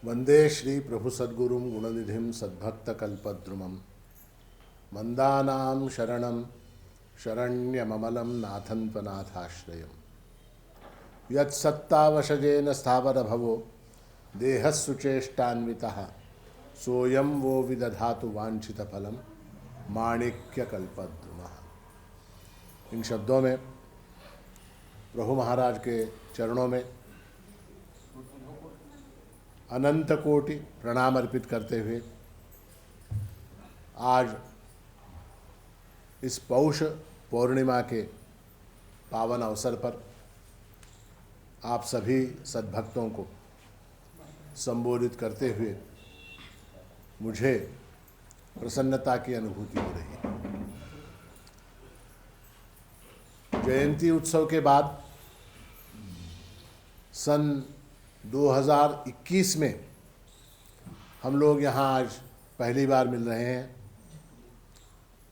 वंदे श्री प्रभु सद्गुरुं गुणनिधिं सद्भक्तकल्पद्रुमं मंदानां शरणं शरण्यममलं नाथं त्वनाथाश्रयम् यत्सत्तावशजेन स्थावरभवो देहस्सुचेष्टान्वितः सोऽयं वो विदधातु वाञ्छितफलं माणिक्यकल्पद्रुमः। इन शब्दों में प्रभु महाराज के चरणों में अनंत कोटि प्रणाम अर्पित करते हुए आज इस पौष पौर्णिमा के पावन अवसर पर आप सभी सद्भक्तों को संबोधित करते हुए मुझे प्रसन्नता की अनुभूति हो रही है। जयंती उत्सव के बाद सन 2021 में हम लोग यहाँ आज पहली बार मिल रहे हैं,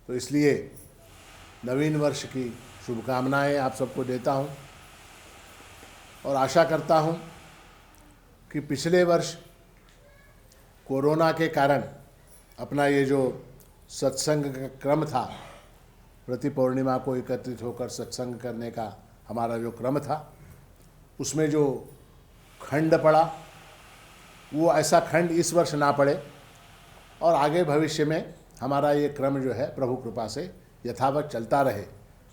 तो इसलिए नवीन वर्ष की शुभकामनाएं आप सबको देता हूँ और आशा करता हूँ कि पिछले वर्ष कोरोना के कारण अपना ये जो सत्संग का क्रम था, प्रति पौर्णिमा को एकत्रित होकर सत्संग करने का हमारा जो क्रम था, उसमें जो खंड पड़ा वो ऐसा खंड इस वर्ष ना पड़े और आगे भविष्य में हमारा ये क्रम जो है प्रभु कृपा से यथावत चलता रहे,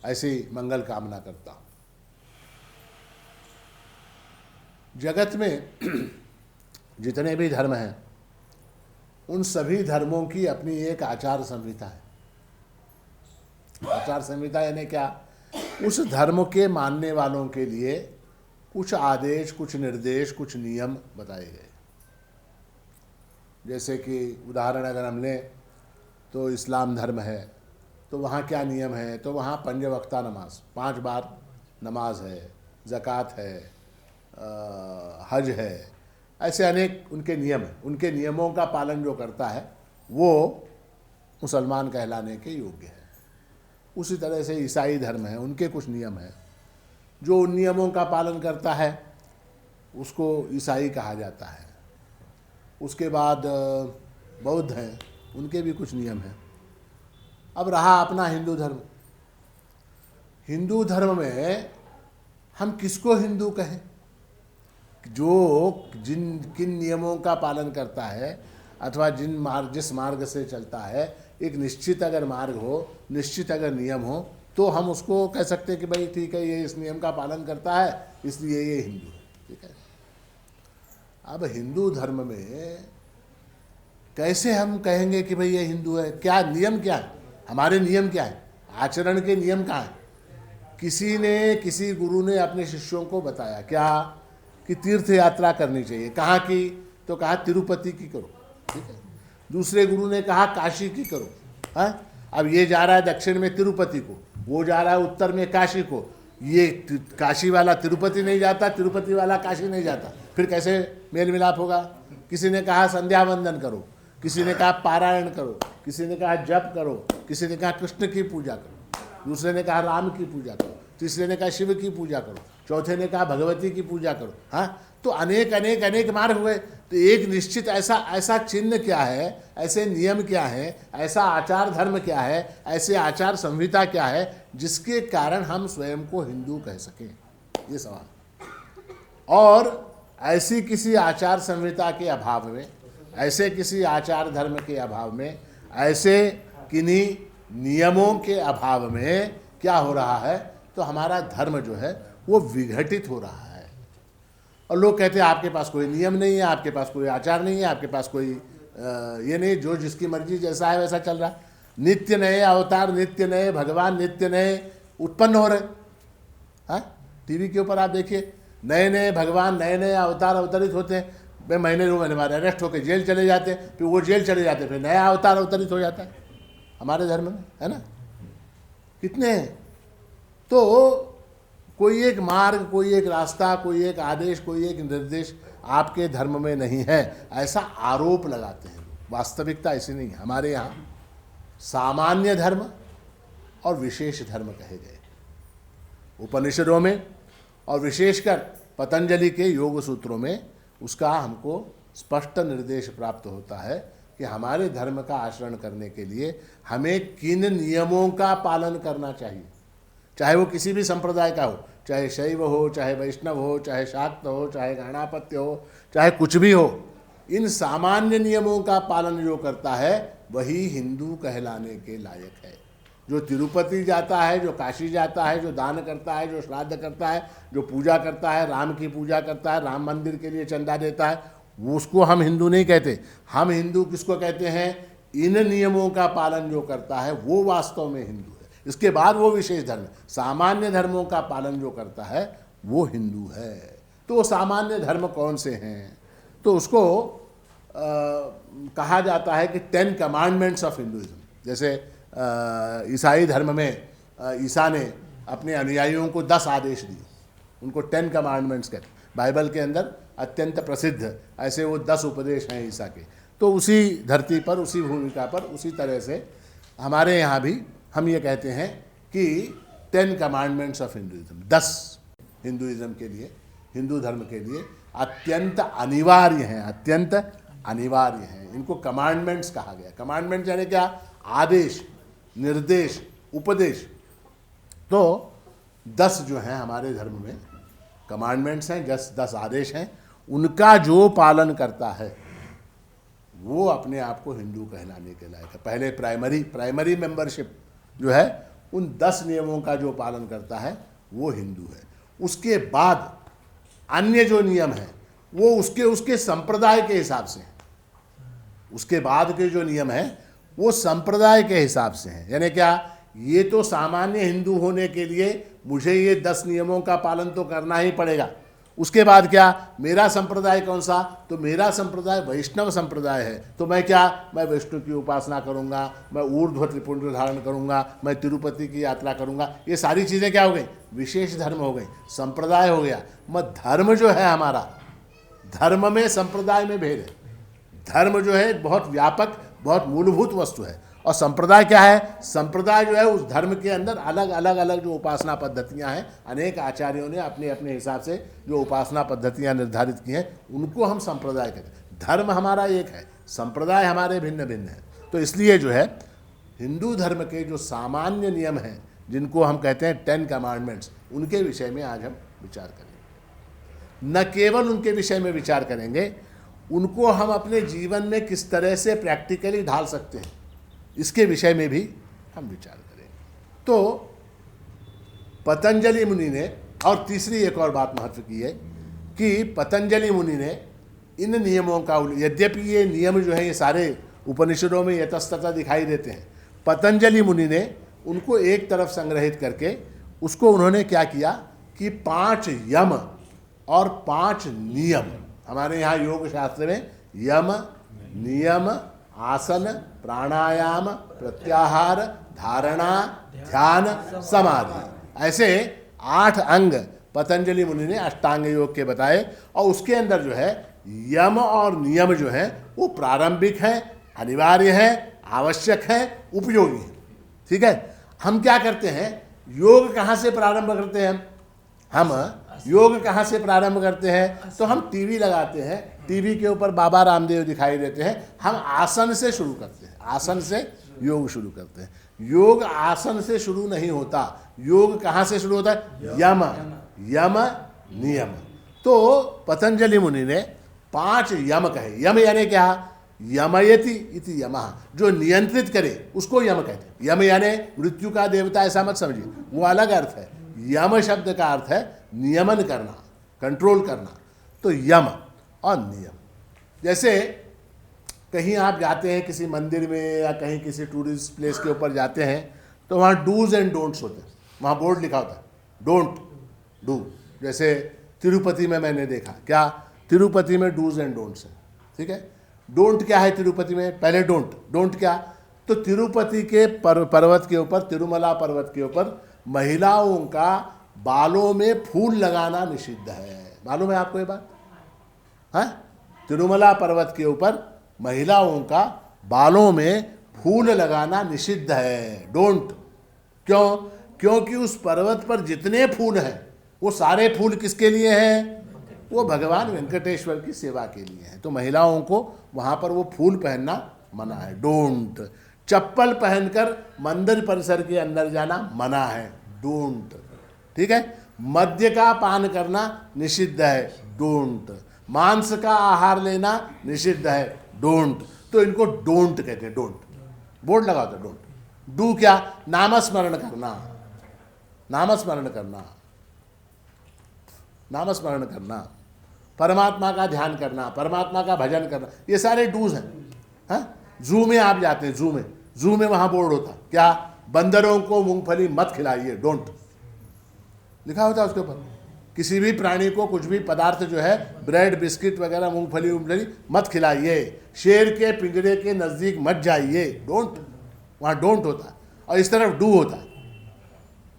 ऐसी मंगल कामना करता हूँ। जगत में जितने भी धर्म हैं उन सभी धर्मों की अपनी एक आचार संहिता है। आचार संहिता यानी क्या? उस धर्म के मानने वालों के लिए कुछ आदेश, कुछ निर्देश, कुछ नियम बताए गए। जैसे कि उदाहरण अगर हम लें तो इस्लाम धर्म है तो वहाँ क्या नियम है, तो वहाँ 5 वक्ता नमाज, 5 बार नमाज है, ज़कात है, हज है, ऐसे अनेक उनके नियम हैं। उनके नियमों का पालन जो करता है वो मुसलमान कहलाने के योग्य है। उसी तरह से ईसाई धर्म है, उनके कुछ नियम हैं, जो उन नियमों का पालन करता है उसको ईसाई कहा जाता है। उसके बाद बौद्ध हैं, उनके भी कुछ नियम हैं। अब रहा अपना हिंदू धर्म। हिंदू धर्म में हम किसको हिंदू कहें? जो किन नियमों का पालन करता है अथवा जिस मार्ग से चलता है, एक निश्चित अगर मार्ग हो, निश्चित अगर नियम हो, तो हम उसको कह सकते हैं कि भाई ठीक है, ये इस नियम का पालन करता है इसलिए ये हिंदू है। ठीक है। अब हिंदू धर्म में कैसे हम कहेंगे कि भाई ये हिंदू है? क्या नियम क्या है? हमारे नियम क्या है? आचरण के नियम कहाँ हैं? किसी गुरु ने अपने शिष्यों को बताया क्या कि तीर्थ यात्रा करनी चाहिए। कहाँ की? तो कहा तिरुपति की करो। ठीक है। दूसरे गुरु ने कहा काशी की करो। हाँ, अब ये जा रहा है दक्षिण में तिरुपति को, वो जा रहा है उत्तर में काशी को। ये काशी वाला तिरुपति नहीं जाता, तिरुपति वाला काशी नहीं जाता, फिर कैसे मेल मिलाप होगा? किसी ने कहा संध्या वंदन करो, किसी ने कहा पारायण करो, किसी ने कहा जप करो, किसी ने कहा कृष्ण की पूजा करो, दूसरे ने कहा राम की पूजा करो, तीसरे ने कहा शिव की पूजा करो, चौथे ने कहा भगवती की पूजा करो। हाँ, तो अनेक अनेक अनेक मार्ग हुए। तो एक निश्चित ऐसा चिन्ह क्या है, ऐसे नियम क्या है, ऐसा आचार धर्म क्या है, ऐसे आचार संहिता क्या है जिसके कारण हम स्वयं को हिंदू कह सकें? ये सवाल। और ऐसी किसी आचार संहिता के अभाव में, ऐसे किसी आचार धर्म के अभाव में, ऐसे किन्हीं नियमों के अभाव में क्या हो रहा है? तो हमारा धर्म जो है वो विघटित हो रहा है। और लोग कहते हैं आपके पास कोई नियम नहीं है, आपके पास कोई आचार नहीं है, आपके पास कोई ये नहीं, जो जिसकी मर्जी जैसा है वैसा चल रहा है। नित्य नए अवतार, नित्य नए भगवान, नित्य नए उत्पन्न हो रहे। हाँ, टीवी के ऊपर आप देखिए, नए नए भगवान, नए नए अवतार अवतरित होते हैं। वे महीने 2 महीने बाद अरेस्ट होकर जेल चले जाते हैं, फिर वो जेल चले जाते हैं, फिर नया अवतार अवतरित हो जाता है हमारे धर्म में, है ना? कितने हैं? तो कोई एक मार्ग, कोई एक रास्ता, कोई एक आदेश, कोई एक निर्देश आपके धर्म में नहीं है, ऐसा आरोप लगाते हैं। वास्तविकता ऐसी नहीं है। हमारे यहाँ सामान्य धर्म और विशेष धर्म कहे गए उपनिषदों में, और विशेषकर पतंजलि के योग सूत्रों में उसका हमको स्पष्ट निर्देश प्राप्त होता है कि हमारे धर्म का आचरण करने के लिए हमें किन नियमों का पालन करना चाहिए, चाहे वो किसी भी संप्रदाय का हो, चाहे शैव हो, चाहे वैष्णव हो, चाहे शाक्त हो, चाहे गणापत्य हो, चाहे कुछ भी हो। इन सामान्य नियमों का पालन जो करता है वही हिंदू कहलाने के लायक है। जो तिरुपति जाता है, जो काशी जाता है, जो दान करता है, जो श्राद्ध करता है, जो पूजा करता है, राम की पूजा करता है, राम मंदिर के लिए चंदा देता है, वो उसको हम हिंदू नहीं कहते। हम हिंदू किसको कहते हैं? इन नियमों का पालन जो करता है वो वास्तव में हिंदू है। इसके बाद वो विशेष धर्म, सामान्य धर्मों का पालन जो करता है वो हिंदू है। तो सामान्य धर्म कौन से हैं? तो उसको कहा जाता है कि 10 कमांडमेंट्स ऑफ हिंदुइज्म। जैसे ईसाई धर्म में ईसा ने अपने अनुयायियों को 10 आदेश दिए, उनको 10 कमांडमेंट्स कहते हैं। बाइबल के अंदर अत्यंत प्रसिद्ध ऐसे वो 10 उपदेश हैं ईसा के। तो उसी धरती पर, उसी भूमिका पर, उसी तरह से हमारे यहाँ भी हम ये कहते हैं कि 10 कमांडमेंट्स ऑफ हिंदुइज्म, 10 हिंदुइज्म के लिए, हिंदू धर्म के लिए अत्यंत अनिवार्य हैं, अत्यंत अनिवार्य हैं। इनको कमांडमेंट्स कहा गया। कमांडमेंट यानी क्या? आदेश, निर्देश, उपदेश। तो 10 जो हैं हमारे धर्म में कमांडमेंट्स हैं, 10 आदेश हैं। उनका जो पालन करता है वो अपने आप को हिंदू कहलाने के लायक है। पहले प्राइमरी मेंबरशिप जो है, उन 10 नियमों का जो पालन करता है वो हिंदू है। उसके बाद अन्य जो नियम हैं वो उसके संप्रदाय के हिसाब से हैं। उसके बाद के जो नियम हैं वो संप्रदाय के हिसाब से हैं। यानी क्या? ये तो सामान्य हिंदू होने के लिए मुझे ये 10 नियमों का पालन तो करना ही पड़ेगा। उसके बाद क्या? मेरा संप्रदाय कौन सा? तो मेरा संप्रदाय वैष्णव संप्रदाय है। तो मैं क्या? मैं विष्णु की उपासना करूंगा, मैं ऊर्ध्व त्रिपुंड धारण करूंगा, मैं तिरुपति की यात्रा करूंगा। ये सारी चीज़ें क्या हो गई? विशेष धर्म हो गई, संप्रदाय हो गया। मत धर्म जो है हमारा, धर्म में संप्रदाय में भेद है। धर्म जो है बहुत व्यापक, बहुत मूलभूत वस्तु है। और संप्रदाय क्या है? संप्रदाय जो है उस धर्म के अंदर अलग अलग जो उपासना पद्धतियां हैं, अनेक आचार्यों ने अपने अपने हिसाब से जो उपासना पद्धतियां निर्धारित की हैं उनको हम संप्रदाय कहते हैं। धर्म हमारा एक है, संप्रदाय हमारे भिन्न भिन्न हैं। तो इसलिए जो है हिंदू धर्म के जो सामान्य नियम हैं, जिनको हम कहते हैं 10 कमांडमेंट्स, उनके विषय में आज हम विचार करेंगे। न केवल उनके विषय में विचार करेंगे, उनको हम अपने जीवन में किस तरह से प्रैक्टिकली ढाल सकते हैं, इसके विषय में भी हम विचार करेंगे। तो पतंजलि मुनि ने, और तीसरी एक और बात महत्व की है कि पतंजलि मुनि ने इन नियमों का, यद्यपि ये नियम जो है ये सारे उपनिषदों में यतस्ततः दिखाई देते हैं, पतंजलि मुनि ने उनको एक तरफ संग्रहित करके उसको उन्होंने क्या किया कि 5 यम और 5 नियम, हमारे यहाँ योग शास्त्र में यम, नियम, आसन, प्राणायाम, प्रत्याहार, धारणा, ध्यान, समाधि, ऐसे 8 अंग पतंजलि मुनि ने अष्टांग योग के बताए। और उसके अंदर जो है यम और नियम जो है वो प्रारंभिक हैं, अनिवार्य हैं, आवश्यक हैं, उपयोगी हैं। ठीक है? हम क्या करते हैं? योग कहाँ से प्रारंभ करते हैं? हम योग कहाँ से प्रारंभ करते हैं? तो हम टीवी लगाते हैं, टीवी के ऊपर बाबा रामदेव दिखाई देते हैं, हम आसन से शुरू करते हैं, आसन से योग शुरू करते हैं। योग आसन से शुरू नहीं होता। योग कहाँ से शुरू होता है? यम, यम, नियम। तो पतंजलि मुनि ने 5 यम कहे। यम यानी क्या? यमयति इति यमः, जो नियंत्रित करे उसको यम कहते हैं। यम यानी मृत्यु का देवता ऐसा मत समझिए, वो अलग अर्थ है। यम शब्द का अर्थ है नियमन करना, कंट्रोल करना। तो यम और नियम, जैसे कहीं आप जाते हैं किसी मंदिर में या कहीं किसी टूरिस्ट प्लेस के ऊपर जाते हैं तो वहाँ डूज एंड डोंट्स होते हैं, वहाँ बोर्ड लिखा होता है डोंट डू। जैसे तिरुपति में मैंने देखा, क्या तिरुपति में डूज एंड डोंट्स है। ठीक है? डोंट क्या है तिरुपति में? पहले डोंट क्या? तो तिरुपति के पर्वत के ऊपर, तिरुमला पर्वत के ऊपर महिलाओं का बालों में फूल लगाना निषिद्ध है। मालूम है आपको ये बात? हाँ, तिरुमला पर्वत के ऊपर महिलाओं का बालों में फूल लगाना निषिद्ध है। डोंट। क्यों? क्योंकि उस पर्वत पर जितने फूल हैं वो सारे फूल किसके लिए हैं? वो भगवान वेंकटेश्वर की सेवा के लिए है। तो महिलाओं को वहाँ पर वो फूल पहनना मना है, डोंट। चप्पल पहनकर मंदिर परिसर के अंदर जाना मना है, डोंट। ठीक है। मद्य का पान करना निषिद्ध है, डोंट। मांस का आहार लेना निषिद्ध है, डोंट। तो इनको डोंट कहते हैं, डोंट। बोर्ड लगाओ तो डोंट। डू क्या? नामस्मरण करना, नामस्मरण करना, नामस्मरण करना, परमात्मा का ध्यान करना, परमात्मा का भजन करना, ये सारे डूज हैं। हाँ, जू में आप जाते हैं, जू में वहाँ बोर्ड होता क्या? बंदरों को मूंगफली मत खिलाइए, डोंट लिखा होता है उसके ऊपर। किसी भी प्राणी को कुछ भी पदार्थ जो है, ब्रेड बिस्किट वगैरह, मूंगफली मत खिलाइए। शेर के पिंजरे के नज़दीक मत जाइए, डोंट। वहाँ डोंट होता है और इस तरफ डू होता है।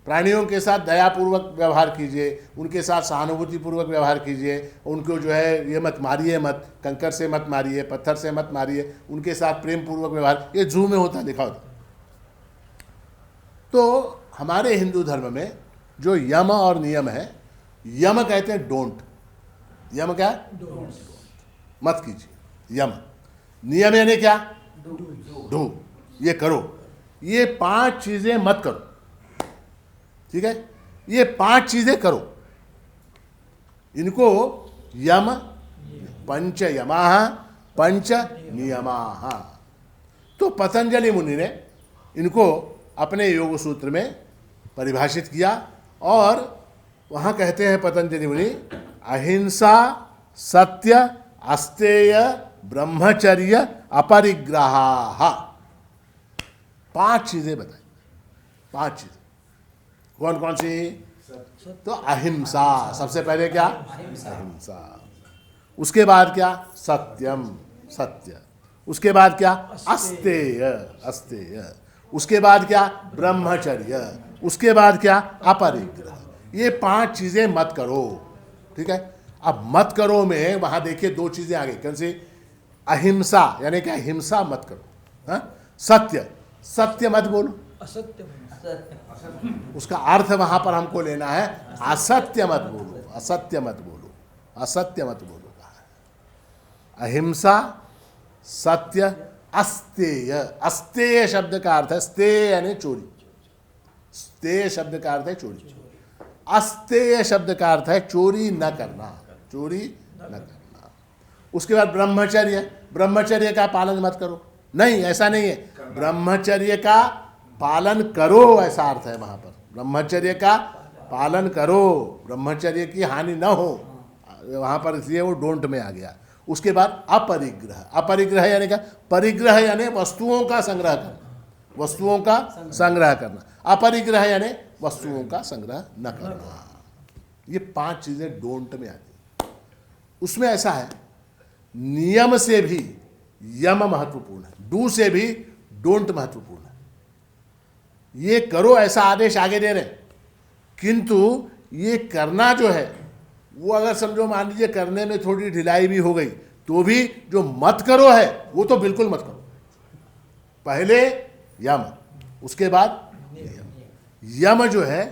प्राणियों के साथ दयापूर्वक व्यवहार कीजिए, उनके साथ सहानुभूतिपूर्वक व्यवहार कीजिए, उनको जो है ये मत मारिए, मत कंकर से मत मारिए, पत्थर से मत मारिए, उनके साथ प्रेम पूर्वक व्यवहार, ये जू में होता है, लिखा होता। तो हमारे हिंदू धर्म में जो यम और नियम है, यम कहते हैं डोंट। यम क्या? डोंट, मत कीजिए, यम। नियम यानी क्या? डू, ये करो, ये 5 चीजें मत करो। ठीक है, ये 5 चीजें करो, इनको यम, पंच यमाः पंच नियमाः। तो पतंजलि मुनि ने इनको अपने योग सूत्र में परिभाषित किया और वहाँ कहते हैं पतंजलि मुनि, अहिंसा, सत्य, अस्तेय, ब्रह्मचर्य, अपरिग्रह। 5 चीजें बताई, 5 चीजें। कौन कौन सी? तो अहिंसा, सबसे पहले क्या? अहिंसा। उसके बाद क्या? सत्यम, सत्य। उसके बाद क्या? अस्तेय, अस्तेय। उसके बाद क्या? ब्रह्मचर्य। उसके बाद क्या? अपरिग्रह। ये 5 चीजें मत करो। ठीक है। अब मत करो में वहां देखिए 2 चीजें आ गई, कौन सी? अहिंसा यानी क्या? हिंसा मत करो। हाँ? सत्य, सत्य मत बोलो, असत्य, उसका अर्थ वहां पर हमको लेना है असत्य मत बोलो, असत्य मत बोलो, असत्य मत बोलो। अहिंसा, सत्य, अस्तेय। अस्तेय शब्द का अर्थ है, स्तेय यानी चोरी, स्तेय शब्द का अर्थ है चोरी। अस्तेय शब्द का अर्थ है चोरी न करना, चोरी न करना। उसके बाद ब्रह्मचर्य, ब्रह्मचर्य का पालन मत करो, नहीं ऐसा नहीं है, ब्रह्मचर्य का पालन करो ऐसा अर्थ है वहां पर। ब्रह्मचर्य का पालन करो, ब्रह्मचर्य की हानि न हो, वहां पर इसलिए वो डोंट में आ गया। उसके बाद अपरिग्रह, अपरिग्रह यानी क्या? परिग्रह यानी वस्तुओं का संग्रह करना, वस्तुओं का संग्रह करना। अपरिग्रह यानी वस्तुओं का संग्रह न करना। ये 5 चीजें डोंट में आती। उसमें ऐसा है, नियम से भी यम महत्वपूर्ण है, डू से भी डोंट महत्वपूर्ण है। ये करो ऐसा आदेश आगे दे रहे हैं, किंतु ये करना जो है वो अगर समझो मान लीजिए करने में थोड़ी ढिलाई भी हो गई तो भी जो मत करो है वो तो बिल्कुल मत करो। पहले यम, उसके बाद नियम। यम जो है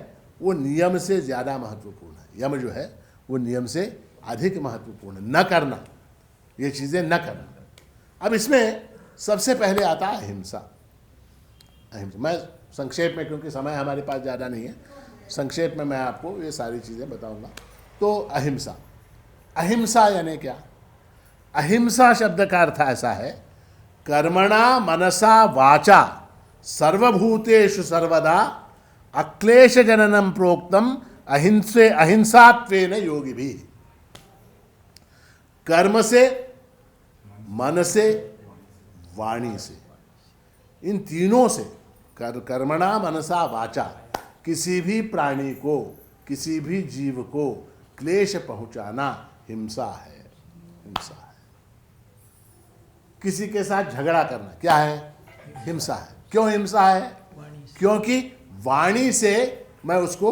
वो नियम से ज्यादा महत्वपूर्ण है, यम जो है वो नियम से अधिक महत्वपूर्ण है। न करना, ये चीजें न करना। अब इसमें सबसे पहले आता है अहिंसा। अहिंसा मैं संक्षेप में, क्योंकि समय हमारे पास ज़्यादा नहीं है, संक्षेप में मैं आपको ये सारी चीज़ें बताऊंगा। तो अहिंसा, अहिंसा यानी क्या? अहिंसा शब्द का अर्थ ऐसा है, कर्मणा मनसा वाचा सर्वभूतेषु सर्वदा अक्लेश जननम प्रोक्तम अहिंसे अहिंसात्वेन योगी भी। कर्म से, मन से, वाणी से, इन तीनों से, कर्मणा मनसा वाचा, किसी भी प्राणी को, किसी भी जीव को क्लेश पहुंचाना हिंसा है, हिंसा है। किसी के साथ झगड़ा करना क्या है? हिंसा है। क्यों हिंसा है? क्योंकि वाणी से मैं उसको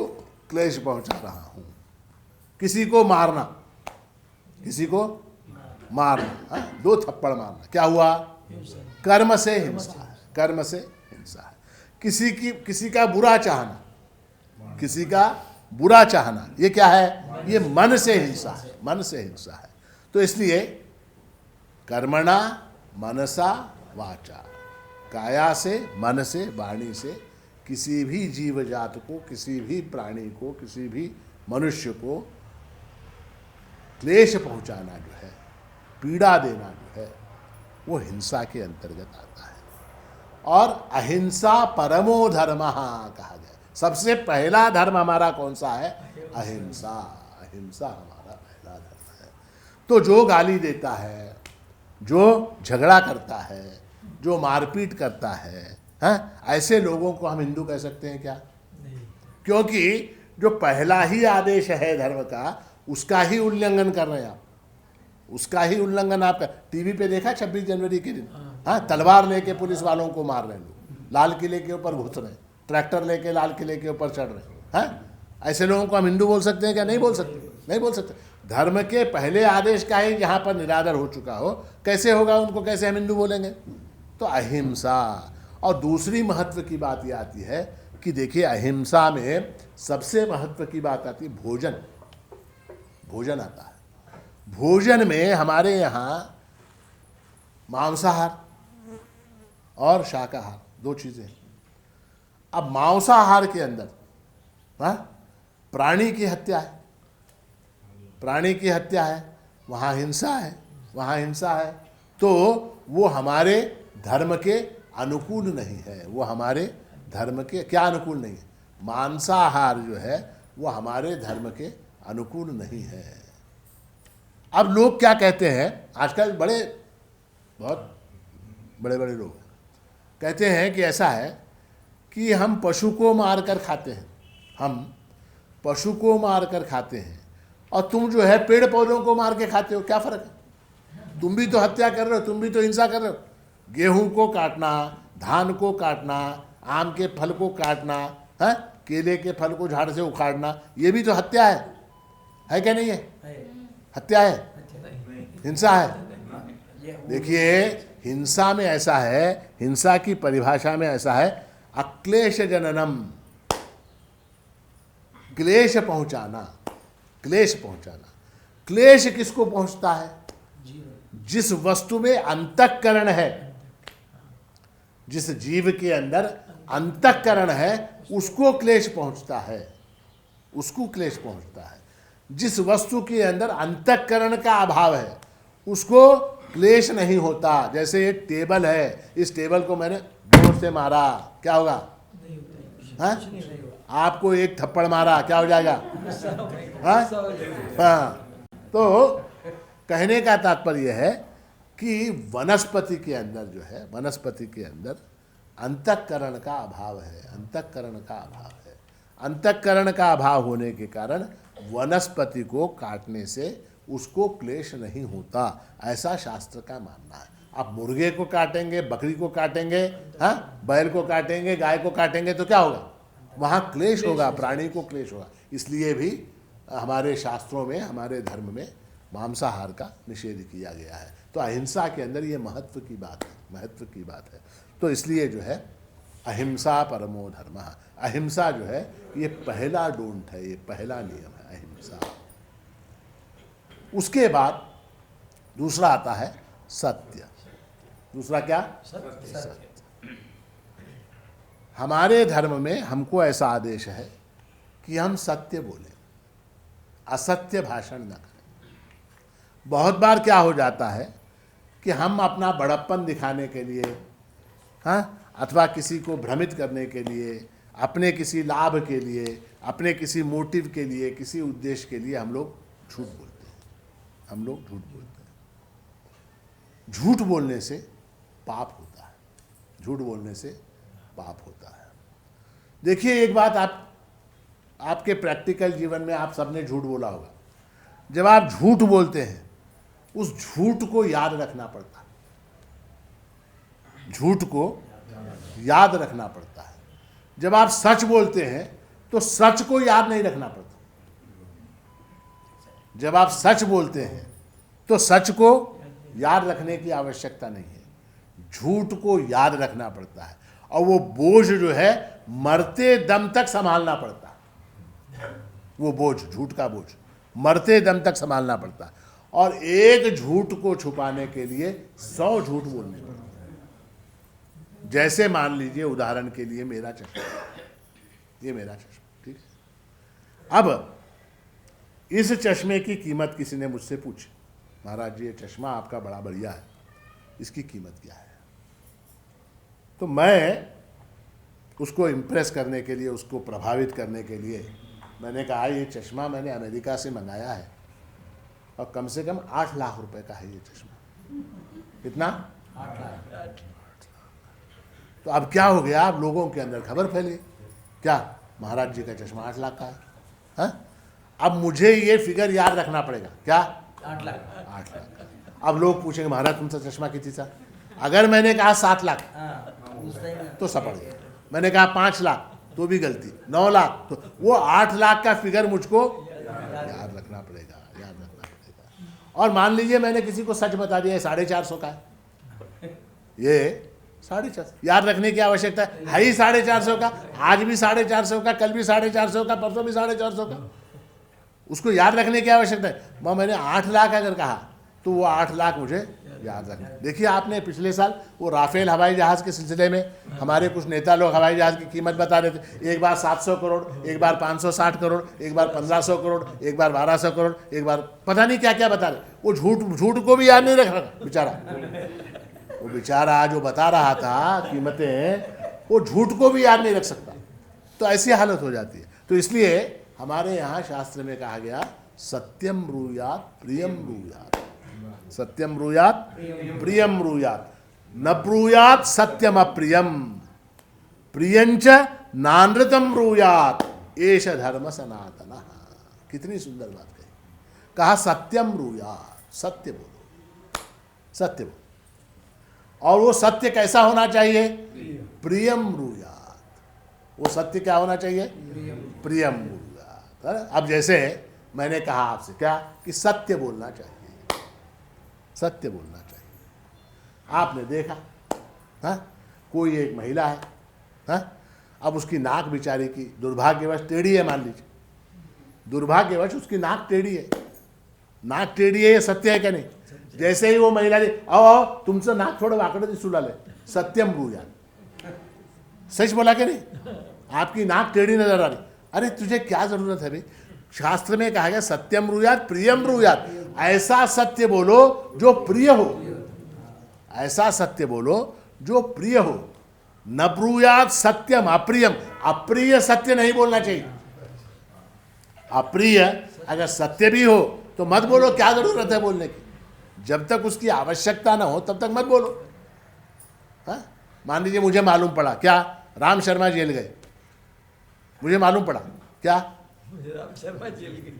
क्लेश पहुंचा रहा हूं। किसी को मारना, किसी को मारना, 2 थप्पड़ मारना, क्या हुआ? कर्म से हिंसा है, कर्म से हिंसा है। किसी का बुरा चाहना, किसी का बुरा चाहना, ये क्या है? ये मन से हिंसा है, मन से हिंसा है। तो इसलिए कर्मणा मनसा वाचा, काया से, मन से, वाणी से किसी भी जीव जात को, किसी भी प्राणी को, किसी भी मनुष्य को क्लेश पहुंचाना जो है, पीड़ा देना जो है, वो हिंसा के अंतर्गत आता है। और अहिंसा परमो धर्म कहा गया। सबसे पहला धर्म हमारा कौन सा है? अहिंसा। अहिंसा हमारा पहला धर्म है। तो जो गाली देता है, जो झगड़ा करता है, जो मारपीट करता है, ऐसे लोगों को हम हिंदू कह सकते हैं क्या? क्योंकि जो पहला ही आदेश है धर्म का, उसका ही उल्लंघन कर रहे हैं आप, उसका ही उल्लंघन आपका। टीवी पे देखा 26 जनवरी के दिन, तलवार लेके पुलिस वालों को मार रहे हैं लोग, लाल किले के ऊपर घुस रहे हैं, ट्रैक्टर लेके लाल किले के ऊपर चढ़ रहे हैं। ऐसे लोगों को हम हिंदू बोल सकते हैं क्या? नहीं बोल सकते, नहीं बोल सकते। धर्म के पहले आदेश का ही यहाँ पर निरादर हो चुका हो, कैसे होगा? उनको कैसे हम हिंदू बोलेंगे? तो अहिंसा। और दूसरी महत्व की बात ये आती है कि देखिए, अहिंसा में सबसे महत्व की बात आती है भोजन। भोजन आता है। भोजन में हमारे यहाँ मांसाहार और शाकाहार, दो चीजें। अब मांसाहार के अंदर प्राणी की हत्या है, प्राणी की हत्या है, वहाँ हिंसा है, वहाँ हिंसा है। तो वो हमारे धर्म के अनुकूल नहीं है, वो हमारे धर्म के क्या अनुकूल नहीं है? मांसाहार जो है वो हमारे धर्म के अनुकूल नहीं है। अब लोग क्या कहते हैं, आजकल बहुत बड़े बड़े लोग कहते हैं कि ऐसा है कि हम पशु को मारकर खाते हैं, हम पशु को मारकर खाते हैं, और तुम जो है पेड़ पौधों को मार के खाते हो, क्या फर्क है? तुम भी तो हत्या कर रहे हो, तुम भी तो हिंसा कर रहे हो। गेहूं को काटना, धान को काटना, आम के फल को काटना, केले के फल को झाड़ से उखाड़ना, ये भी तो हत्या है क्या नहीं है? हत्या है, हिंसा है। देखिए, हिंसा में ऐसा है, हिंसा की परिभाषा में ऐसा है, अक्लेश जननम, क्लेश पहुंचाना, क्लेश पहुंचाना। क्लेश किसको पहुंचता है? जिस वस्तु में अंतःकरण है, जिस जीव के अंदर अंतःकरण है, उसको क्लेश पहुंचता है, उसको क्लेश पहुंचता है। जिस वस्तु के अंदर अंतःकरण का अभाव है, उसको क्लेश नहीं होता। जैसे एक टेबल है, इस टेबल को मैंने जोर से मारा, क्या होगा? आपको एक थप्पड़ मारा, क्या हो जाएगा? तो कहने का तात्पर्य है कि वनस्पति के अंदर जो है, वनस्पति के अंदर अंतःकरण का अभाव है, अंतःकरण का अभाव है। अंतःकरण का अभाव होने के कारण वनस्पति को काटने से उसको क्लेश नहीं होता, ऐसा शास्त्र का मानना है। आप मुर्गे को काटेंगे, बकरी को काटेंगे, बैल को काटेंगे, गाय को काटेंगे, तो क्या होगा? वहाँ क्लेश होगा, प्राणी को क्लेश होगा। इसलिए भी हमारे शास्त्रों में, हमारे धर्म में मांसाहार का निषेध किया गया है। तो अहिंसा के अंदर ये महत्व की बात है, महत्व की बात है। तो इसलिए जो है अहिंसा परमो धर्म, अहिंसा जो है ये पहला डोंट है, ये पहला नियम है, अहिंसा। उसके बाद दूसरा आता है सत्य। दूसरा क्या? सत्य। हमारे धर्म में हमको ऐसा आदेश है कि हम सत्य बोलें, असत्य भाषण न करें। बहुत बार क्या हो जाता है कि हम अपना बड़प्पन दिखाने के लिए, अथवा किसी को भ्रमित करने के लिए, अपने किसी लाभ के लिए, अपने किसी मोटिव के लिए, किसी उद्देश्य के लिए हम लोग झूठ बोलते हैं, हम लोग झूठ बोलते हैं। झूठ बोलने से पाप होता है, झूठ बोलने से पाप होता है। देखिए, एक बात आपके प्रैक्टिकल जीवन में आप सबने झूठ बोला होगा। जब आप झूठ बोलते हैं, उस झूठ को याद रखना पड़ता है, झूठ को याद रखना पड़ता है। जब आप सच बोलते हैं तो सच को याद नहीं रखना पड़ता। जब आप सच बोलते हैं तो सच को याद रखने की आवश्यकता नहीं है, झूठ को याद रखना पड़ता है। और वो बोझ जो है मरते दम तक संभालना पड़ता है, वो बोझ, झूठ का बोझ मरते दम तक संभालना पड़ता है। और एक झूठ को छुपाने के लिए 100 झूठ बोलने पड़ते हैं। जैसे मान लीजिए उदाहरण के लिए मेरा चश्मा, ये मेरा चश्मा, ठीक है। अब इस चश्मे की कीमत किसी ने मुझसे पूछी, महाराज जी ये चश्मा आपका बड़ा बढ़िया है, इसकी कीमत क्या है? तो मैं उसको इम्प्रेस करने के लिए, उसको प्रभावित करने के लिए मैंने कहा ये चश्मा मैंने अमेरिका से मंगाया है और कम से कम 8 लाख रुपए का है ये चश्मा। कितना? 8 लाख। तो अब क्या हो गया, अब लोगों के अंदर खबर फैली, क्या महाराज जी का चश्मा 8 लाख का है, हाँ? अब मुझे ये फिगर याद रखना पड़ेगा, क्या? 8 लाख। 8 लाख। अब लोग पूछेंगे महाराज तुमसे चश्मा कितनी सा? अगर मैंने कहा 7 लाख तो सपड़ गया, मैंने कहा 5 लाख तो भी गलती, 9 लाख तो वो 8 लाख का फिगर मुझको याद रखना पड़ेगा, याद रखना पड़ेगा। और मान लीजिए मैंने किसी को सच बता दिया 450 का है, ये 450 याद रखने की आवश्यकता है ही 450 का, आज भी 450 का, कल भी 450 का, परसों भी 450 का, उसको याद रखने की आवश्यकता है। मैंने 8 लाख अगर कहा तो वो 8 लाख मुझे याद रखना। देखिए आपने पिछले साल वो राफेल हवाई जहाज़ के सिलसिले में हमारे कुछ नेता लोग हवाई जहाज़ की कीमत बता रहे थे, एक बार 700 करोड़, एक बार 560 करोड़, एक बार 1500 करोड़, एक बार 1200 करोड़, एक बार पता नहीं क्या क्या बता रहे। वो झूठ को भी याद नहीं रख रहा बेचारा, वो बेचारा जो बता रहा था कीमतें, वो झूठ को भी याद नहीं रख सकता। तो ऐसी हालत हो जाती है। तो इसलिए हमारे यहाँ शास्त्र में कहा गया सत्यम ब्रूयात प्रियम ब्रूयात, सत्यम ब्रूयात प्रियम ब्रूयात, न ब्रूयात सत्यम अप्रियम, प्रियंच नानृतम ब्रूयात, एष धर्म सनातन। कितनी सुंदर बात कही, कहा सत्यम ब्रूयात, सत्य बोलो, सत्य बोलो। और वो सत्य कैसा होना चाहिए? प्रियम ब्रूयात, वो सत्य क्या होना चाहिए? प्रियम ब्रूयात। अब जैसे मैंने कहा आपसे क्या कि सत्य बोलना चाहिए, सत्य बोलना चाहिए। आपने देखा, हाँ, कोई एक महिला है, हाँ, अब उसकी नाक बेचारी की दुर्भाग्यवश टेढ़ी है, मान लीजिए दुर्भाग्यवश उसकी नाक टेढ़ी है, नाक टेढ़ी है, ये सत्य है क्या नहीं? जैसे ही वो महिला ने आओ तुमसे नाक थोड़ा वाकड़े दिसू लाले, सत्यम ब्रूयात, सच बोला क्या नहीं? आपकी नाक टेढ़ी नजर आ रही, अरे तुझे क्या जरूरत है भाई? शास्त्र में कहा गया सत्यम ब्रूयात प्रियम ब्रूयात, ऐसा सत्य बोलो जो प्रिय हो, ऐसा सत्य बोलो जो प्रिय हो। न ब्रूयात सत्यम अप्रियम, अप्रिय सत्य नहीं बोलना चाहिए। अप्रिय अगर सत्य भी हो तो मत बोलो, क्या जरूरत है बोलने की? जब तक उसकी आवश्यकता ना हो तब तक मत बोलो। हाँ, मान लीजिए मुझे मालूम पड़ा क्या राम शर्मा जेल गए, मुझे मालूम पड़ा क्या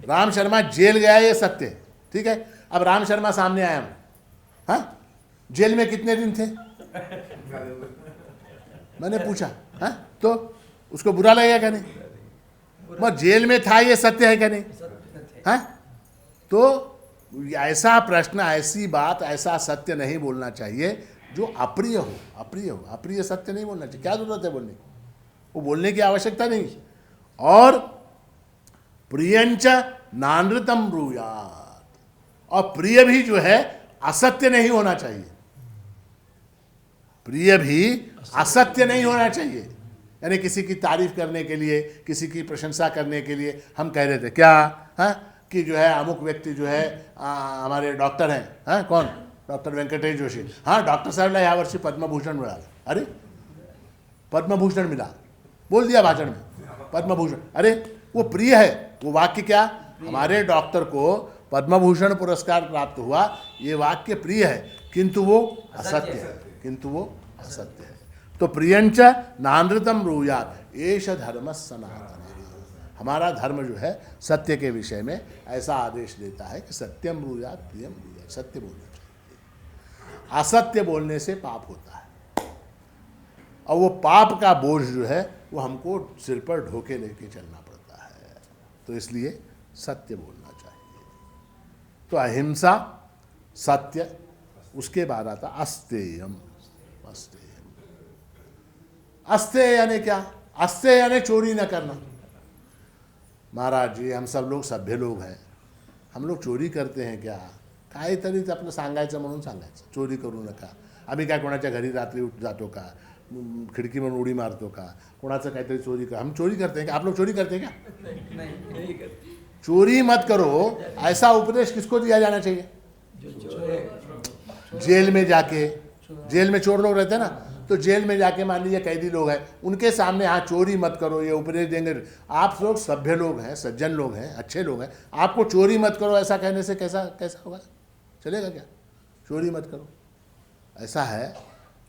राम शर्मा जेल गया, ये सत्य, ठीक है। अब राम शर्मा सामने आया, हाँ, जेल में कितने दिन थे? मैंने पूछा, हाँ, तो उसको बुरा लगेगा क्या नहीं? मैं जेल में था, ये सत्य है क्या नहीं? हाँ, तो ऐसा प्रश्न, ऐसी बात, ऐसा सत्य नहीं बोलना चाहिए जो अप्रिय हो, अप्रिय हो, अप्रिय सत्य नहीं बोलना चाहिए। क्या जरूरत है बोलने की? वो बोलने की आवश्यकता नहीं। और प्रियंच नानृतम ब्रूयात, और प्रिय भी जो है असत्य नहीं होना चाहिए, प्रिय भी असत्य नहीं होना चाहिए। यानी किसी की तारीफ करने के लिए, किसी की प्रशंसा करने के लिए हम कह रहे थे क्या, हाँ, कि जो है अमुक व्यक्ति जो है हमारे डॉक्टर हैं, हाँ, कौन? डॉक्टर वेंकटेश जोशी, हाँ, डॉक्टर साहेबला या वर्षी पद्मभूषण मिळालं। अरे पद्मभूषण मिला, बोल दिया भाषण में पद्मभूषण, अरे वो प्रिय है। वो वाक्य क्या, हमारे डॉक्टर को पद्मभूषण पुरस्कार प्राप्त हुआ, ये वाक्य प्रिय है, किंतु वो असत्य है, किंतु वो असत्य है। तो प्रियंच नानृतम ब्रूयात एष धर्म सनातन। हमारा धर्म जो है सत्य के विषय में ऐसा आदेश देता है कि सत्यम ब्रूयात प्रियम ब्रूयात, सत्य बोलना चाहिए। असत्य बोलने से पाप होता है, और वो पाप का बोझ जो है वो हमको सिर पर ढोके लेके चलना पड़ता है। तो इसलिए सत्य बोलना चाहिए। तो अहिंसा, सत्य, उसके बाद आता अस्तेयम। अस्तेयम, अस्तेय यानी क्या? अस्तेय यानी चोरी न करना। महाराज जी हम सब लोग सभ्य लोग हैं, हम लोग चोरी करते हैं क्या? काहीतरी आपलं सांगायचं म्हणून सांगायचं, चोरी करू नका. आम्ही काय कोणाच्या घरी रात्री उठ जातो का, खिडकी म्हणून उडी मारतो का, कोणाचं काहीतरी चोरी कर, हम चोरी करते हैं क्या? आप लोग चोरी करते हैं क्या? नहीं करते. चोरी मत करो, ऐसा उपदेश किसको दिया जाना चाहिए? जेल में जाके, जेल में चोर लोग रहते हैं ना, तो जेल में जाके मान लीजिए कैदी लोग हैं, उनके सामने हाँ चोरी मत करो, ये उपदेश देंगे. आप लोग सभ्य लोग हैं, सज्जन लोग हैं, अच्छे लोग हैं, आपको चोरी मत करो ऐसा कहने से कैसा कैसा होगा? चलेगा क्या? चोरी मत करो. ऐसा है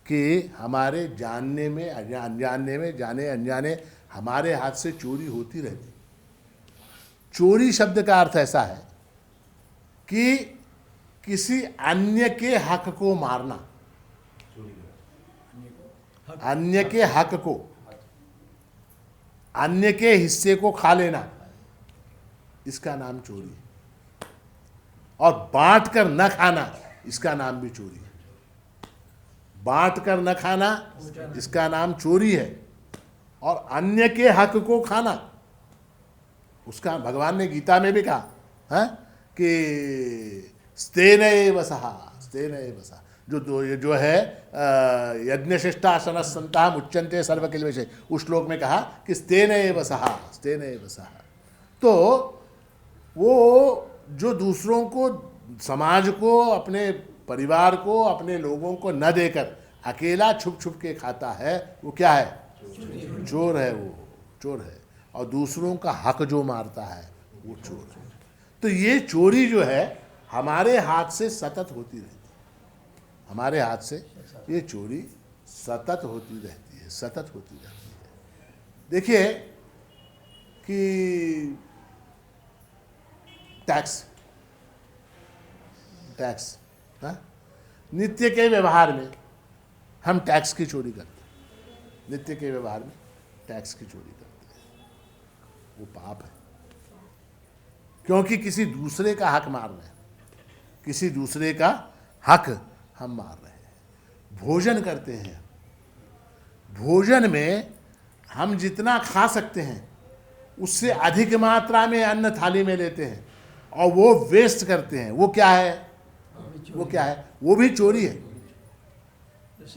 कि हमारे जानने में अनजाने में, जाने अनजाने हमारे हाथ से चोरी होती रहती. चोरी शब्द का अर्थ ऐसा है कि किसी अन्य के हक को मारना, अन्य के हक को, अन्य के हिस्से को खा लेना, इसका नाम चोरी है. और बांट कर न खाना, इसका नाम भी चोरी है. बांट कर न खाना, इसका नाम चोरी है. और अन्य के हक को खाना, उसका भगवान ने गीता में भी कहा है कि स्तेन एव सहा, स्तेन एव सहा. जो है यज्ञशिष्टासन संता मुच्यन्ते सर्वकिल्बिषे, उस श्लोक में कहा कि स्तेन एव सहा, स्तेन एव सहा. तो वो जो दूसरों को, समाज को, अपने परिवार को, अपने लोगों को न देकर अकेला छुप छुप के खाता है, वो क्या है? चोर है. वो चोर है. और दूसरों का हक जो मारता है वो चोर है. तो ये चोरी जो है हमारे हाथ से सतत होती रहती है. हमारे हाथ से ये चोरी सतत होती रहती है, सतत होती रहती है. देखिए कि टैक्स हाँ, नित्य के व्यवहार में हम टैक्स की चोरी करते हैं. नित्य के व्यवहार में टैक्स की चोरी करते हैं, वो पाप है. क्योंकि किसी दूसरे का हक मार रहे हैं, किसी दूसरे का हक हम मार रहे हैं. भोजन करते हैं, भोजन में हम जितना खा सकते हैं उससे अधिक मात्रा में अन्न थाली में लेते हैं और वो वेस्ट करते हैं. वो क्या है? वो क्या है? वो भी चोरी है.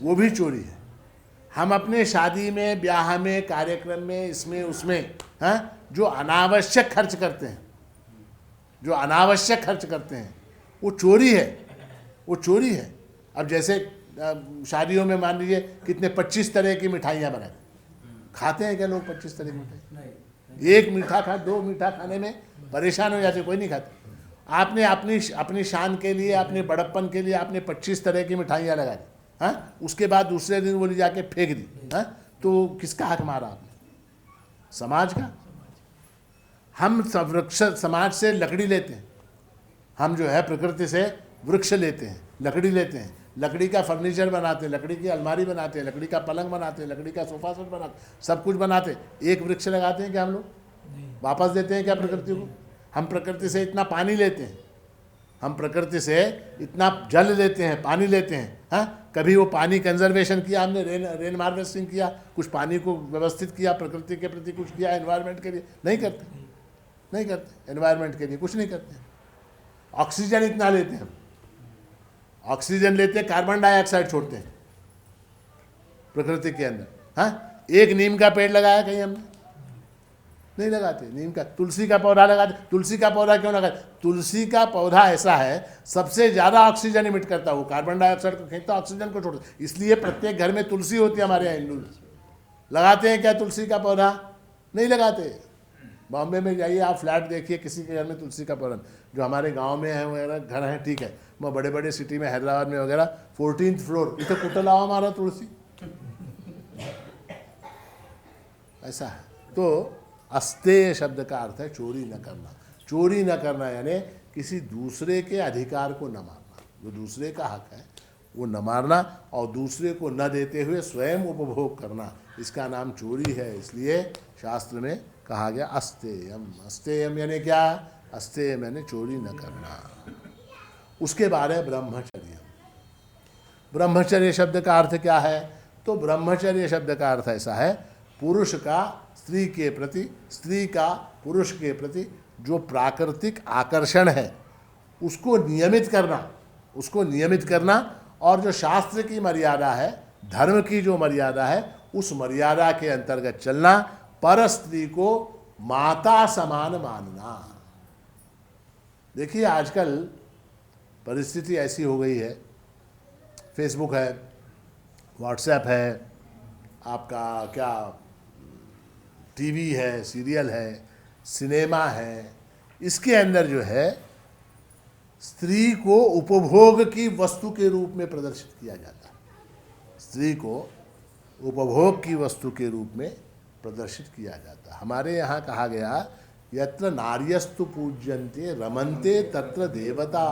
वो भी चोरी है. हम अपने शादी में, ब्याह में, कार्यक्रम में, इसमें उसमें जो अनावश्यक खर्च करते हैं, जो अनावश्यक खर्च करते हैं, वो चोरी है. वो चोरी है. अब जैसे शादियों में मान लीजिए कितने 25 तरह की मिठाइयाँ बनाए, खाते हैं क्या लोग 25 तरह की मिठाई? एक मीठा खा, 2 मीठा खाने में परेशान हो जाते, कोई नहीं खाता. आपने अपनी शान के लिए, अपने बड़प्पन के लिए आपने 25 तरह की मिठाइयाँ लगा दी, हाँ, उसके बाद दूसरे दिन वो ले जाके फेंक दी, हाँ, तो किसका हक मारा आपने? समाज का. हम वृक्ष, समाज से लकड़ी लेते हैं, हम जो है प्रकृति से वृक्ष लेते हैं, लकड़ी लेते हैं, लकड़ी का फर्नीचर बनाते हैं, लकड़ी की अलमारी बनाते हैं, लकड़ी का पलंग बनाते हैं, लकड़ी का सोफा सेट बनाते हैं, सब कुछ बनाते हैं. एक वृक्ष लगाते हैं क्या हम लोग? वापस देते हैं क्या प्रकृति को? हम प्रकृति से इतना पानी लेते हैं, हम प्रकृति से इतना जल लेते हैं, पानी लेते हैं, हाँ, कभी वो पानी कंजर्वेशन किया हमने? रेन हार्वेस्टिंग किया, कुछ पानी को व्यवस्थित किया, प्रकृति के प्रति कुछ किया, एनवायरनमेंट के लिए? नहीं करते, नहीं करते. एनवायरनमेंट के लिए कुछ नहीं करते. ऑक्सीजन इतना लेते हैं, ऑक्सीजन लेते हैं, कार्बन डाइऑक्साइड छोड़ते हैं प्रकृति के अंदर. हाँ, एक नीम का पेड़ लगाया कहीं हमने? नहीं लगाते. नीम का, तुलसी का पौधा लगाते. तुलसी का पौधा क्यों लगाते? तुलसी का पौधा ऐसा है सबसे ज़्यादा ऑक्सीजन इमिट करता है. वो कार्बन डाइऑक्साइड को खींचता, ऑक्सीजन को छोड़ता. इसलिए प्रत्येक घर में तुलसी होती है. हमारे यहाँ हिंदू लगाते हैं क्या तुलसी का पौधा? नहीं लगाते. बॉम्बे में जाइए आप, फ्लैट देखिए, किसी के घर में तुलसी का पौधा. जो हमारे गांव में है वगैरह घर हैं, ठीक है, मैं बड़े बड़े सिटी में, हैदराबाद में वगैरह 14th फ्लोर, इतना कुटल आवा हमारा तुलसी. ऐसा है. तो अस्तेय शब्द का अर्थ है चोरी न करना. चोरी न करना यानी किसी दूसरे के अधिकार को न मारना, जो दूसरे का हक है वो न मारना, और दूसरे को न देते हुए स्वयं उपभोग करना, इसका नाम चोरी है. इसलिए शास्त्र में कहा गया अस्तेयम. अस्तेयम यानी क्या? अस्तेयम यानी चोरी न करना. उसके बाद है ब्रह्मचर्य. ब्रह्मचर्य शब्द का अर्थ क्या है? तो ब्रह्मचर्य शब्द का अर्थ ऐसा है पुरुष का स्त्री के प्रति, स्त्री का पुरुष के प्रति जो प्राकृतिक आकर्षण है उसको नियमित करना, उसको नियमित करना, और जो शास्त्र की मर्यादा है, धर्म की जो मर्यादा है, उस मर्यादा के अंतर्गत चलना, पर स्त्री को माता समान मानना। देखिए आजकल परिस्थिति ऐसी हो गई है, फेसबुक है, व्हाट्सएप है, आपका क्या टीवी है, सीरियल है, सिनेमा है, इसके अंदर जो है स्त्री को उपभोग की वस्तु के रूप में प्रदर्शित किया जाता है। स्त्री को उपभोग की वस्तु के रूप में प्रदर्शित किया जाता है। हमारे यहाँ कहा गया, यत्र नार्यस्तु पूज्यन्ते रमन्ते तत्र देवता।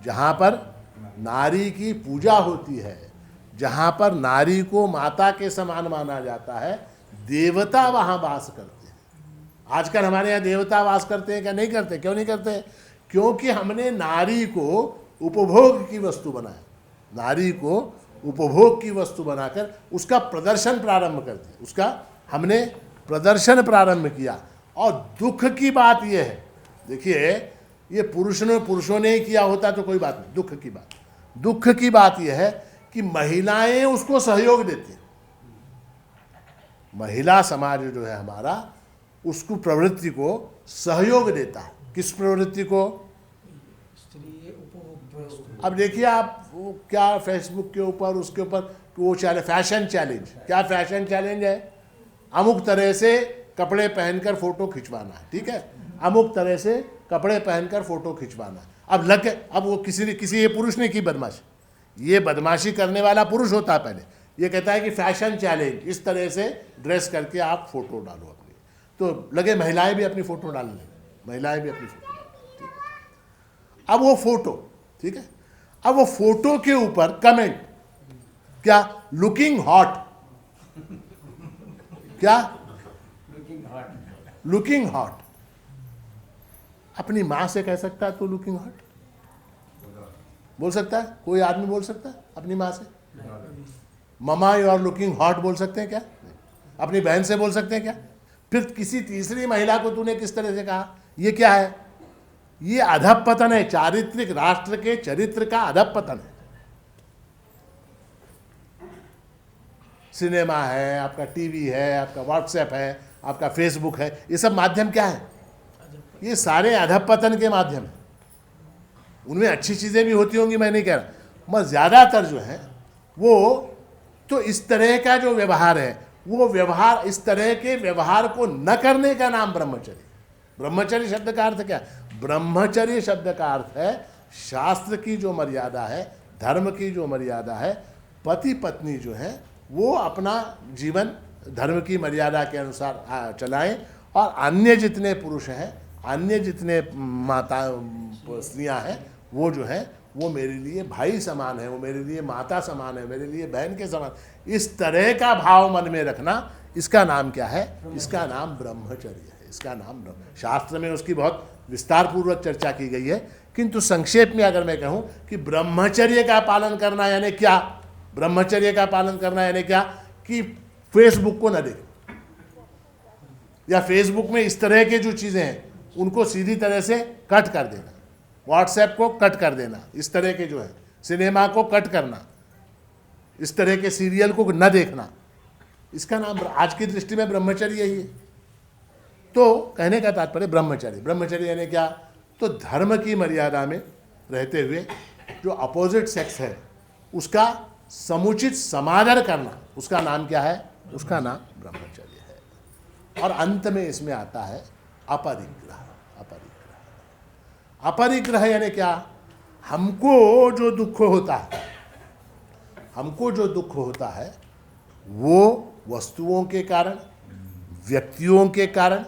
जहाँ पर नारी की पूजा होती है, जहाँ पर नारी को माता के समान माना जाता है, देवता वहाँ वास करते हैं। आजकल हमारे यहाँ देवता वास करते हैं क्या? नहीं करते। क्यों नहीं करते? क्योंकि हमने नारी को उपभोग की वस्तु बनाया, नारी को उपभोग की वस्तु बनाकर उसका प्रदर्शन प्रारंभ कर दिया, उसका हमने प्रदर्शन प्रारंभ किया। और दुख की बात यह है, देखिए ये पुरुषों ने ही किया होता तो कोई बात नहीं, दुख की बात यह है कि महिलाएं उसको सहयोग देती हैं। महिला समाज जो है हमारा, उसको प्रवृत्ति को सहयोग देता है। किस प्रवृत्ति को? अब देखिए आप वो क्या फेसबुक के ऊपर, उसके ऊपर वो फैशन चैलेंज, क्या फैशन चैलेंज है? अमुक तरह से कपड़े पहनकर फोटो खिंचवाना है, ठीक है, अमुक तरह से कपड़े पहनकर फोटो खिंचवाना है। अब वो किसी ये पुरुष ने की बदमाशी, ये बदमाशी करने वाला पुरुष होता है पहले, ये कहता है कि फैशन चैलेंज, इस तरह से ड्रेस करके आप फोटो डालो अपनी, तो लगे महिलाएं भी अपनी फोटो डालने, महिलाएं भी अपनी फोटो डालने, ठीक है। अब वो फोटो, ठीक है, अब वो फोटो के ऊपर कमेंट क्या? लुकिंग हॉट, क्या? Looking hot. अपनी मां से कह सकता है तो लुकिंग हॉट बोल सकता है? कोई आदमी बोल सकता है अपनी मां से? Mama you are looking hot बोल सकते हैं क्या? अपनी बहन से बोल सकते हैं क्या? फिर किसी तीसरी महिला को तूने किस तरह से कहा? ये क्या है? ये अधःपतन है, चारित्रिक, राष्ट्र के चरित्र का अधःपतन है। सिनेमा है, आपका टीवी है, आपका व्हाट्सएप है, आपका फेसबुक है, ये सब माध्यम क्या है? ये सारे अधःपतन के माध्यम है। उनमें अच्छी चीजें भी होती होंगी, मैं नहीं कह रहा, मगर ज्यादातर जो है वो तो इस तरह का जो व्यवहार है, वो व्यवहार, इस तरह के व्यवहार को न करने का नाम ब्रह्मचर्य। ब्रह्मचर्य शब्द का अर्थ क्या? ब्रह्मचर्य शब्द का अर्थ है शास्त्र की जो मर्यादा है, धर्म की जो मर्यादा है, पति पत्नी जो है वो अपना जीवन धर्म की मर्यादा के अनुसार चलाएं, और अन्य जितने पुरुष हैं, अन्य जितने माता स्त्रियां हैं, वो जो है वो मेरे लिए भाई समान है, वो मेरे लिए माता समान है, मेरे लिए बहन के समान। इस तरह का भाव मन में रखना, इसका नाम क्या है? इसका नाम ब्रह्मचर्य है। इसका नाम शास्त्र में उसकी बहुत विस्तार पूर्वक चर्चा की गई है, किंतु संक्षेप में अगर मैं कहूं कि ब्रह्मचर्य का पालन करना यानी क्या? ब्रह्मचर्य का पालन करना यानी क्या? कि फेसबुक को न देखें, या फेसबुक में इस तरह के जो चीजें हैं उनको सीधी तरह से कट कर देना, व्हाट्सएप को कट कर देना, इस तरह के जो है सिनेमा को कट करना, इस तरह के सीरियल को न देखना, इसका नाम आज की दृष्टि में ब्रह्मचर्य यही है। तो कहने का तात्पर्य ब्रह्मचर्य यानी क्या? तो धर्म की मर्यादा में रहते हुए जो अपोजिट सेक्स है उसका समुचित समादर करना, उसका नाम क्या है? उसका नाम ब्रह्मचर्य है। और अंत में इसमें आता है अपरिग्रह। अपरिग्रह यानी क्या? हमको जो दुख होता है वो वस्तुओं के कारण, व्यक्तियों के कारण,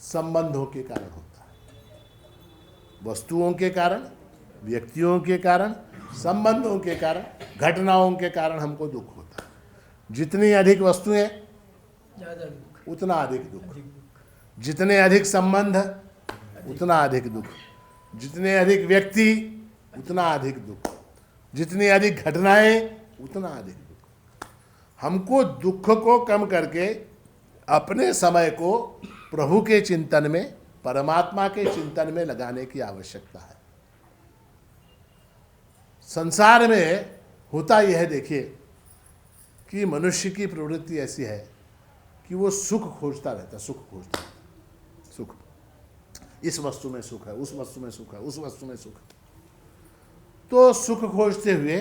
संबंधों के कारण होता है। वस्तुओं के कारण, व्यक्तियों के कारण, संबंधों के कारण, घटनाओं के कारण हमको दुख होता है। जितनी अधिक वस्तुएं उतना अधिक दुख, जितने अधिक संबंध उतना अधिक दुख, जितने अधिक व्यक्ति उतना अधिक दुख, जितनी अधिक घटनाएं उतना अधिक दुख। हमको दुख को कम करके अपने समय को प्रभु के चिंतन में, परमात्मा के चिंतन में लगाने की आवश्यकता है। संसार में होता यह है, देखिए कि मनुष्य की प्रवृत्ति ऐसी है कि वो सुख खोजता रहता है, सुख खोजता है, सुख, इस वस्तु में सुख है, उस वस्तु में सुख है, उस वस्तु में सुख है। तो सुख खोजते हुए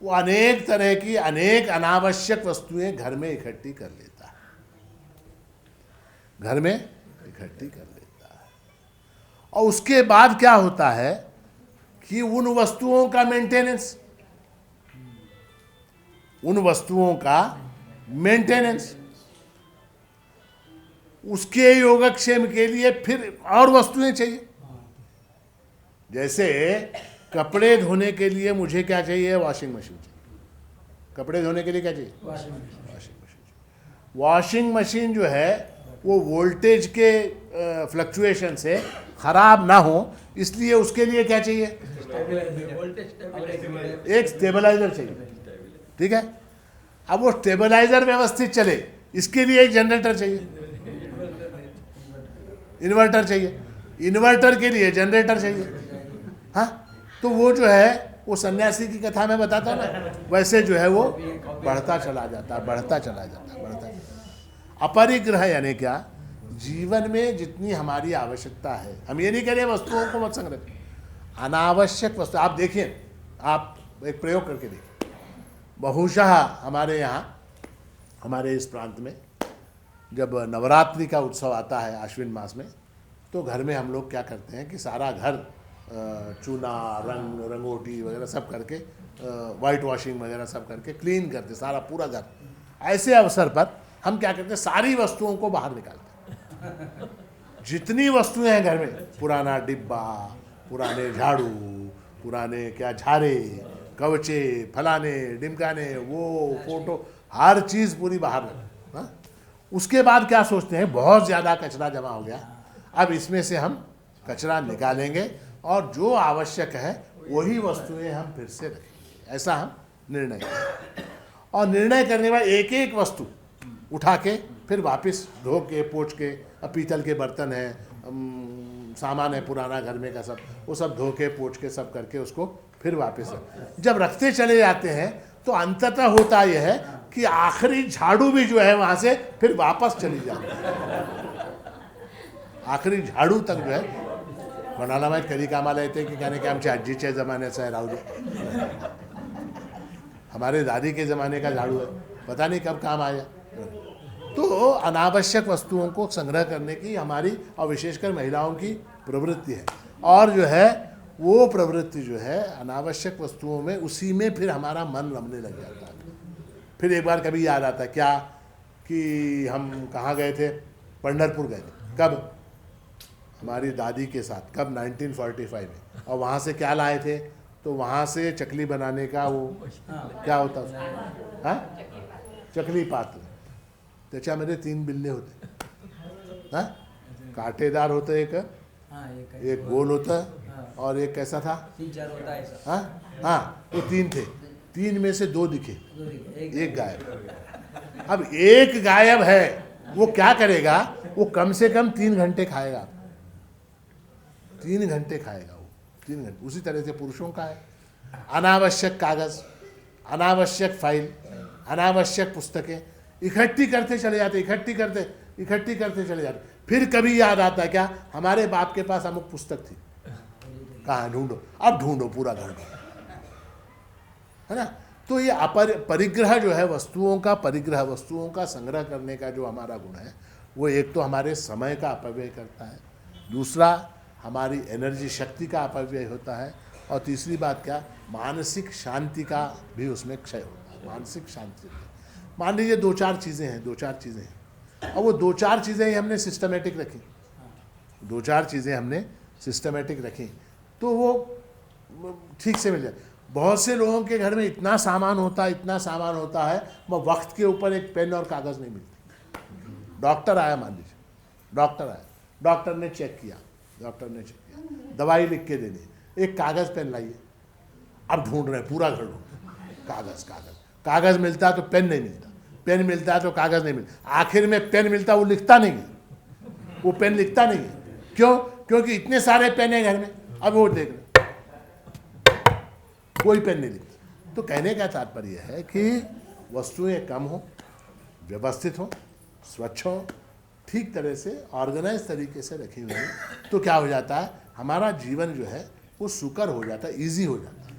वो अनेक तरह की, अनेक अनावश्यक वस्तुएं घर में इकट्ठी कर लेता है, घर में इकट्ठी कर लेता है। और उसके बाद क्या होता है कि उन वस्तुओं का मेंटेनेंस, उन वस्तुओं का मेंटेनेंस, उसके योगक्षेम के लिए फिर और वस्तुएं चाहिए। जैसे कपड़े धोने के लिए मुझे क्या चाहिए? वॉशिंग मशीन चाहिए। कपड़े धोने के लिए क्या चाहिए? Washing machine. वॉशिंग मशीन जो है वो वोल्टेज के फ्लक्चुएशन से खराब ना हो, इसलिए उसके लिए क्या चाहिए? एक स्टेबलाइजर चाहिए, ठीक है। अब वो स्टेबलाइजर व्यवस्थित चले, इसके लिए एक जनरेटर चाहिए, इन्वर्टर चाहिए, इन्वर्टर के लिए जनरेटर चाहिए। हाँ, तो वो जो है वो सन्यासी की कथा में बताता ना, वैसे जो है वो बढ़ता चला जाता है, बढ़ता चला जाता है, बढ़ता। अपरिग्रह यानी क्या? जीवन में जितनी हमारी आवश्यकता है, हम ये नहीं कह रहे वस्तुओं को मत संग्रह, अनावश्यक वस्तु। आप देखिए, आप एक प्रयोग करके देखिए, बहुशः हमारे यहाँ, हमारे इस प्रांत में जब नवरात्रि का उत्सव आता है आश्विन मास में, तो घर में हम लोग क्या करते हैं कि सारा घर चूना, रंग, रंगोटी वगैरह सब करके, वाइट वॉशिंग वगैरह सब करके क्लीन करते, सारा पूरा घर। ऐसे अवसर पर हम क्या करते हैं, सारी वस्तुओं को बाहर निकालते हैं। जितनी वस्तुएं हैं घर में, पुराना डिब्बा, पुराने झाड़ू, पुराने क्या झारे, कवचे, फलाने डिमकाने, वो फोटो, हर चीज़ पूरी बाहर रख। हाँ? उसके बाद क्या सोचते हैं, बहुत ज़्यादा कचरा जमा हो गया, अब इसमें से हम कचरा निकालेंगे और जो आवश्यक है वही वस्तुएं हम फिर से रखेंगे। ऐसा हम निर्णय करें, और निर्णय करने के बाद एक एक वस्तु उठा के फिर वापस धो के पोंछ के, अब पीतल के बर्तन है, सामान है पुराना घर में का सब, वो सब धो के पोंछ के सब करके उसको फिर वापस जब रखते चले जाते हैं, तो अंततः होता यह है कि आखिरी झाड़ू भी जो है वहाँ से फिर वापस चली जाती है। आखिरी झाड़ू तक जो है कोणाला माहीत कधी कामाला येते की कहने के आमच्या आजीच्या ज़मान्याचा है, राहू दे, हमारे दादी के ज़माने का झाड़ू है, पता नहीं कब काम आया। तो अनावश्यक वस्तुओं को संग्रह करने की हमारी और विशेषकर महिलाओं की प्रवृत्ति है, और जो है वो प्रवृत्ति जो है अनावश्यक वस्तुओं में, उसी में फिर हमारा मन रमने लग जाता है। फिर एक बार कभी याद आता है क्या कि हम कहाँ गए थे, पंढरपुर गए थे, कब? हमारी दादी के साथ, कब? 1945 में। और वहाँ से क्या लाए थे? तो वहाँ से चकली बनाने का वो क्या होता है, हाँ, चकली पात्र, त्याच्यामध्ये 3 बिल्ले होते, हाँ, कांटेदार होते एक गोल होता, और एक कैसा था, 3-4 होता है, हाँ हाँ, वो 3 थे, 3 में से 2 दिखे, एक गायब। अब एक गायब है, वो क्या करेगा? वो कम से कम 3 घंटे खाएगा, 3 घंटे खाएगा वो, 3 घंटे। उसी तरह से पुरुषों का है, अनावश्यक कागज, अनावश्यक फाइल, अनावश्यक पुस्तकें इकट्ठी करते चले जाते, इकट्ठी करते चले जाते। फिर कभी याद आता है क्या, हमारे बाप के पास अमुक पुस्तक थी, कहाँ ढूंढो, अब ढूंढो पूरा घर, है ना। तो ये परिग्रह जो है, वस्तुओं का परिग्रह, वस्तुओं का संग्रह करने का जो हमारा गुण है, वो एक तो हमारे समय का अपव्यय करता है, दूसरा हमारी एनर्जी, शक्ति का अपव्यय होता है, और तीसरी बात क्या, मानसिक शांति का भी उसमें क्षय होता है। मानसिक शांति, मान लीजिए 2-4 चीज़ें हैं, और वो 2-4 चीज़ें ही हमने सिस्टमेटिक रखी, 2-4 चीज़ें हमने सिस्टमेटिक रखी, तो वो ठीक से मिल जाए। बहुत से लोगों के घर में इतना सामान होता है, वो वक्त के ऊपर एक पेन और कागज़ नहीं मिलती। डॉक्टर आया, मान लीजिए डॉक्टर ने चेक किया, दवाई लिख के दे दी, एक कागज़ पेन लाइए, अब ढूंढ रहे हैं पूरा घर ढूंढ, कागज़ मिलता तो पेन नहीं मिलता, पेन मिलता है तो कागज नहीं मिलता, आखिर में पेन मिलता है, वो लिखता नहीं है, वो पेन लिखता नहीं है। क्यों? क्योंकि इतने सारे पेन है घर में, अब वो देख रहे कोई पेन नहीं लिखता। तो कहने का तात्पर्य है कि वस्तुएं कम हो, व्यवस्थित हो, स्वच्छ हो, ठीक तरह से ऑर्गेनाइज तरीके से रखी हुई है, तो क्या हो जाता है, हमारा जीवन जो है वो सुकर हो जाता है, इजी हो जाता है।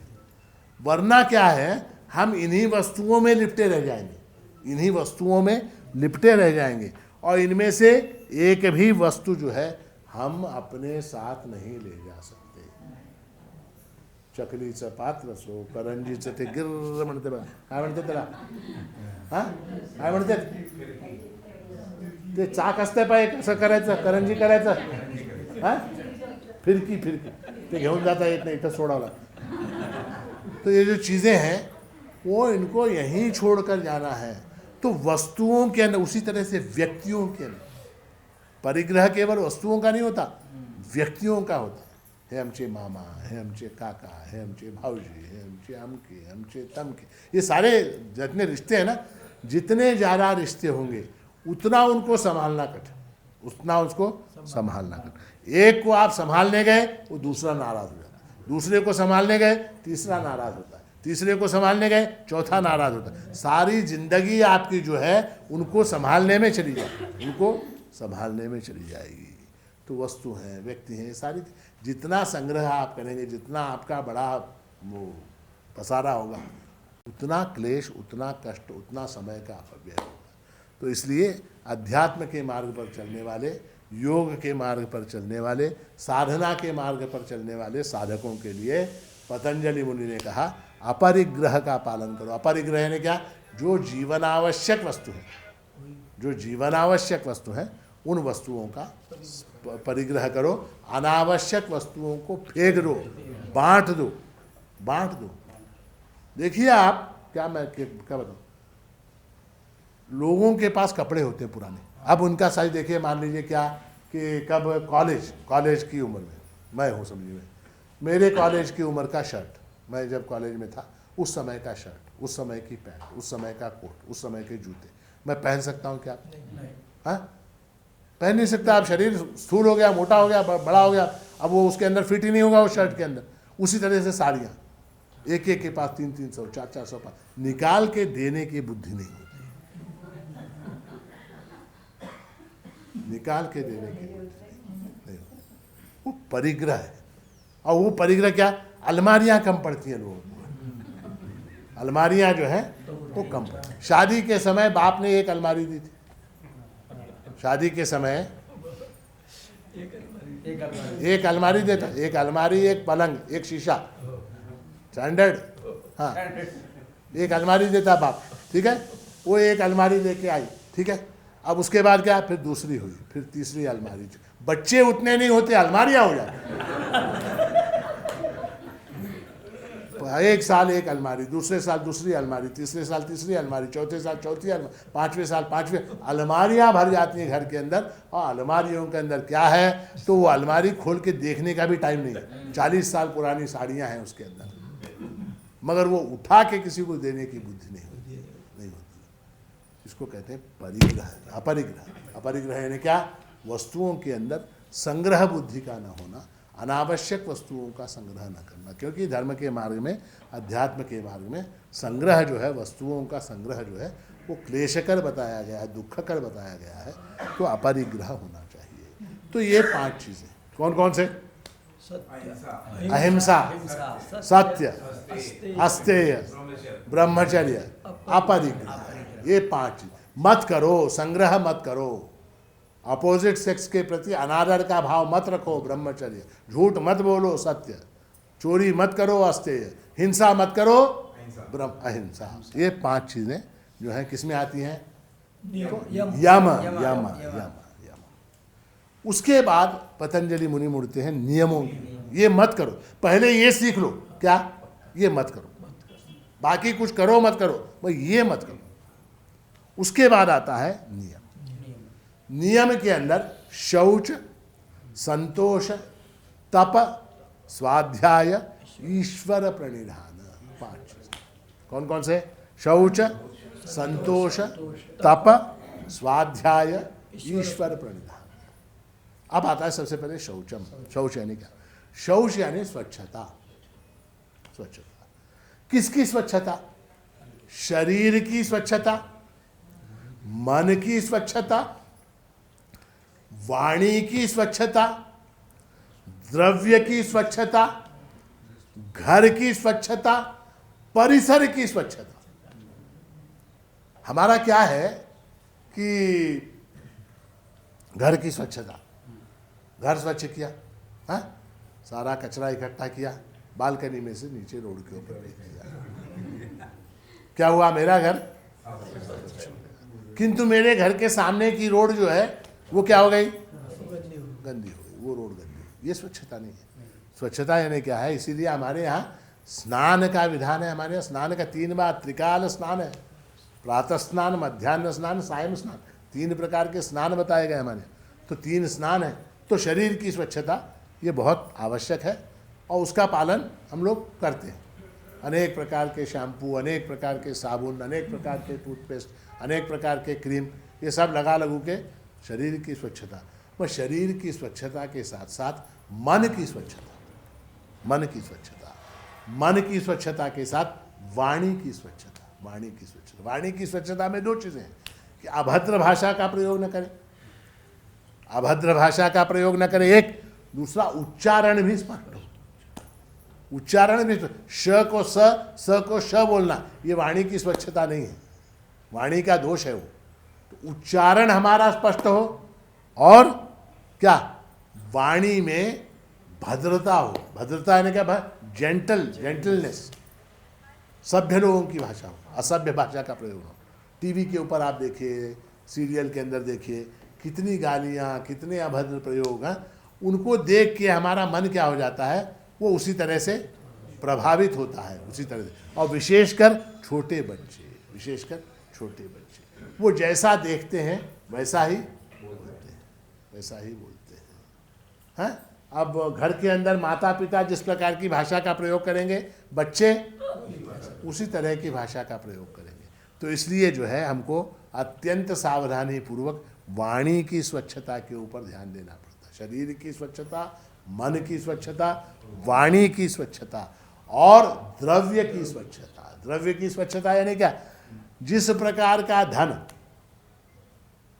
वरना क्या है, हम इन्हीं वस्तुओं में लिपटे रह जाएंगे, इन्हीं वस्तुओं में लिपटे रह जाएंगे, और इनमें से एक भी वस्तु जो है हम अपने साथ नहीं ले जा सकते। चकलीचं पात्र सो, करंजीचं ते गिर्र म्हणते बघा, काय म्हणते त्याला, हा काय म्हणते ते, चाक असते पाय कसं करायचं, करंजी करायचं, हा फिरकी फिरकी, ते घेऊन जाता येत नाही, इथं सोडावं लागतं। तो ये जो चीज़ें हैं वो इनको यहीं छोड़कर जाना है। तो वस्तुओं के अंदर, उसी तरह से व्यक्तियों के अंदर परिग्रह केवल वस्तुओं का नहीं होता, व्यक्तियों का होता है। हे आमचे मामा, हे आमचे काका, हे आमचे भाऊजी, हे आमचे अमके, आमचे तमके, ये सारे जितने रिश्ते हैं ना, जितने ज़्यादा रिश्ते होंगे उतना उनको संभालना कठिन, उतना उसको संभालना कठिन। एक को आप संभालने गए वो दूसरा नाराज़ हो जाता है, दूसरे को संभालने गए तीसरा नाराज़ होता है, तीसरे को संभालने गए चौथा नाराज़ होता है। सारी जिंदगी आपकी जो है उनको संभालने में चली जाएगी, उनको संभालने में चली जाएगी। तो वस्तु हैं, व्यक्ति हैं, सारी जितना संग्रह आप करेंगे, जितना आपका बड़ा वो पसारा होगा, उतना क्लेश, उतना कष्ट, उतना समय का अपव्यय होगा। तो इसलिए अध्यात्म के मार्ग पर चलने वाले, योग के मार्ग पर चलने वाले, साधना के मार्ग पर चलने वाले साधकों के लिए पतंजलि मुनि ने कहा अपरिग्रह का पालन करो। अपरिग्रह ने क्या, जो जीवनावश्यक वस्तु है, जो जीवनावश्यक वस्तु है उन वस्तुओं का परिग्रह करो, अनावश्यक वस्तुओं को फेंक दो, बांट दो, बांट दो। देखिए आप, क्या मैं क्या बताऊँ, लोगों के पास कपड़े होते हैं पुराने, अब उनका साइज देखिए, मान लीजिए क्या कि कब कॉलेज की उम्र में मैं हूँ, समझिए मेरे कॉलेज की उम्र का शर्ट, मैं जब कॉलेज में था उस समय का शर्ट, उस समय की पैंट, उस समय का कोट, उस समय के जूते मैं पहन सकता हूँ क्या? हाँ, पहन नहीं सकता। आप शरीर स्थूल हो गया, मोटा हो गया, बड़ा हो गया, अब वो उसके अंदर फिट ही नहीं होगा उस शर्ट के अंदर। उसी तरह से साड़ियाँ, एक एक के पास 300-300, 400-400 निकाल के देने की बुद्धि नहीं होती, निकाल के देने की बुद्धि नहीं होती, वो परिग्रह है। और वो परिग्रह क्या, अलमारियाँ कम पड़ती हैं लोगों को, अलमारियाँ जो है वो कम पड़ती। शादी के समय बाप ने एक अलमारी दी थी, शादी के समय एक अलमारी देता, एक अलमारी, एक पलंग, एक शीशा, स्टैंडर्ड, हाँ, एक अलमारी देता बाप, ठीक है। वो एक अलमारी लेके आई, ठीक है। अब उसके बाद क्या, फिर दूसरी हुई, फिर तीसरी अलमारी। बच्चे उतने नहीं होते, अलमारियाँ हो जाती। एक साल एक अलमारी, दूसरे साल दूसरी अलमारी, तीसरे साल तीसरी अलमारी, चौथे साल चौथी अलमारी, पाँचवें साल पाँचवें, अलमारियाँ भर जाती हैं घर के अंदर। और अलमारियों के अंदर क्या है, तो वो अलमारी खोल के देखने का भी टाइम नहीं है। 40 साल पुरानी साड़ियाँ हैं उसके अंदर, मगर वो उठा के किसी को देने की बुद्धि नहीं होती, नहीं होती। इसको कहते हैं परिग्रह, अपरिग्रह। अपरिग्रह यानी क्या, वस्तुओं के अंदर संग्रह बुद्धि का न होना, अनावश्यक वस्तुओं का संग्रह न करना। क्योंकि धर्म के मार्ग में, अध्यात्म के मार्ग में संग्रह जो है, वस्तुओं का संग्रह जो है वो क्लेशकर बताया गया है, दुखकर बताया गया है। तो अपरिग्रह होना चाहिए। तो ये 5 चीज़ें कौन कौन से, अहिंसा, सत्य, अस्तेय, ब्रह्मचर्य, अपरिग्रह, ये 5 चीज। मत करो, संग्रह मत करो, अपोजिट सेक्स के प्रति अनादर का भाव मत रखो, ब्रह्मचर्य, झूठ मत बोलो, सत्य, चोरी मत करो, अस्तेय, हिंसा मत करो, अहिंसा। ये 5 चीज़ें जो हैं किस में आती हैं, तो यम। उसके बाद पतंजलि मुनि मुड़ते हैं नियमों की। ये मत करो, पहले ये सीख लो, क्या, ये मत करो, बाकी कुछ करो मत करो, भाई ये मत करो। उसके बाद आता है नियम। नियम के अंदर शौच, संतोष, तप, स्वाध्याय, ईश्वर प्रणिधान, 5 चीज़। कौन कौन से, शौच, संतोष, तप, स्वाध्याय, ईश्वर प्रणिधान। अब आता है सबसे पहले शौचम। शौच यानी क्या? शौच यानी स्वच्छता। स्वच्छता किसकी स्वच्छता? शरीर की स्वच्छता, मन की स्वच्छता, वाणी की स्वच्छता, द्रव्य की स्वच्छता, घर की स्वच्छता, परिसर की स्वच्छता। हमारा क्या है कि घर की स्वच्छता, घर स्वच्छ किया, हाँ, सारा कचरा इकट्ठा किया, बालकनी में से नीचे रोड के ऊपर फेंक दिया। क्या हुआ? मेरा घर। किंतु मेरे घर के सामने की रोड जो है वो क्या हो गई? गंदी हो गई। वो रोड गंदी। ये स्वच्छता नहीं है। स्वच्छता यानी क्या है? इसीलिए हमारे यहाँ स्नान का विधान है। हमारे यहाँ स्नान का 3 बार त्रिकाल स्नान है। प्रातः स्नान, मध्याह्न स्नान, सायं स्नान, 3 प्रकार के स्नान बताए गए हमारे। तो 3 स्नान है। तो शरीर की स्वच्छता ये बहुत आवश्यक है और उसका पालन हम लोग करते हैं। अनेक प्रकार के शैम्पू, अनेक प्रकार के साबुन, अनेक प्रकार के टूथपेस्ट, अनेक प्रकार के क्रीम, ये सब लगा लगू के शरीर की स्वच्छता। वह शरीर की स्वच्छता के साथ साथ मन की स्वच्छता, मन की स्वच्छता, मन की स्वच्छता के साथ वाणी की स्वच्छता, वाणी की स्वच्छता। वाणी की स्वच्छता में 2 चीज़ें हैं कि अभद्र भाषा का प्रयोग न करें, अभद्र भाषा का प्रयोग न करें एक। दूसरा, उच्चारण भी स्पष्ट हो। उच्चारण भी, श को स को श बोलना, ये वाणी की स्वच्छता नहीं है, वाणी का दोष है वो। तो उच्चारण हमारा स्पष्ट हो और क्या, वाणी में भद्रता हो। भद्रता यानी क्या? जेंटलनेस, सभ्य लोगों की भाषा हो, असभ्य भाषा का प्रयोग हो। टीवी के ऊपर आप देखिए, सीरियल के अंदर देखिए, कितनी गालियाँ, कितने अभद्र प्रयोग हैं। उनको देख के हमारा मन क्या हो जाता है? वो उसी तरह से प्रभावित होता है, उसी तरह से। और विशेषकर छोटे बच्चे, विशेषकर छोटे बच्चे, वो जैसा देखते हैं वैसा ही बोलते हैं, वैसा ही बोलते हैं, हैं? अब घर के अंदर माता पिता जिस प्रकार की भाषा का प्रयोग करेंगे, बच्चे उसी तरह की भाषा का प्रयोग करेंगे। तो इसलिए जो है हमको अत्यंत सावधानी पूर्वक वाणी की स्वच्छता के ऊपर ध्यान देना पड़ता है। शरीर की स्वच्छता, मन की स्वच्छता, वाणी की स्वच्छता और द्रव्य की स्वच्छता। द्रव्य की स्वच्छता यानी क्या? जिस प्रकार का धन,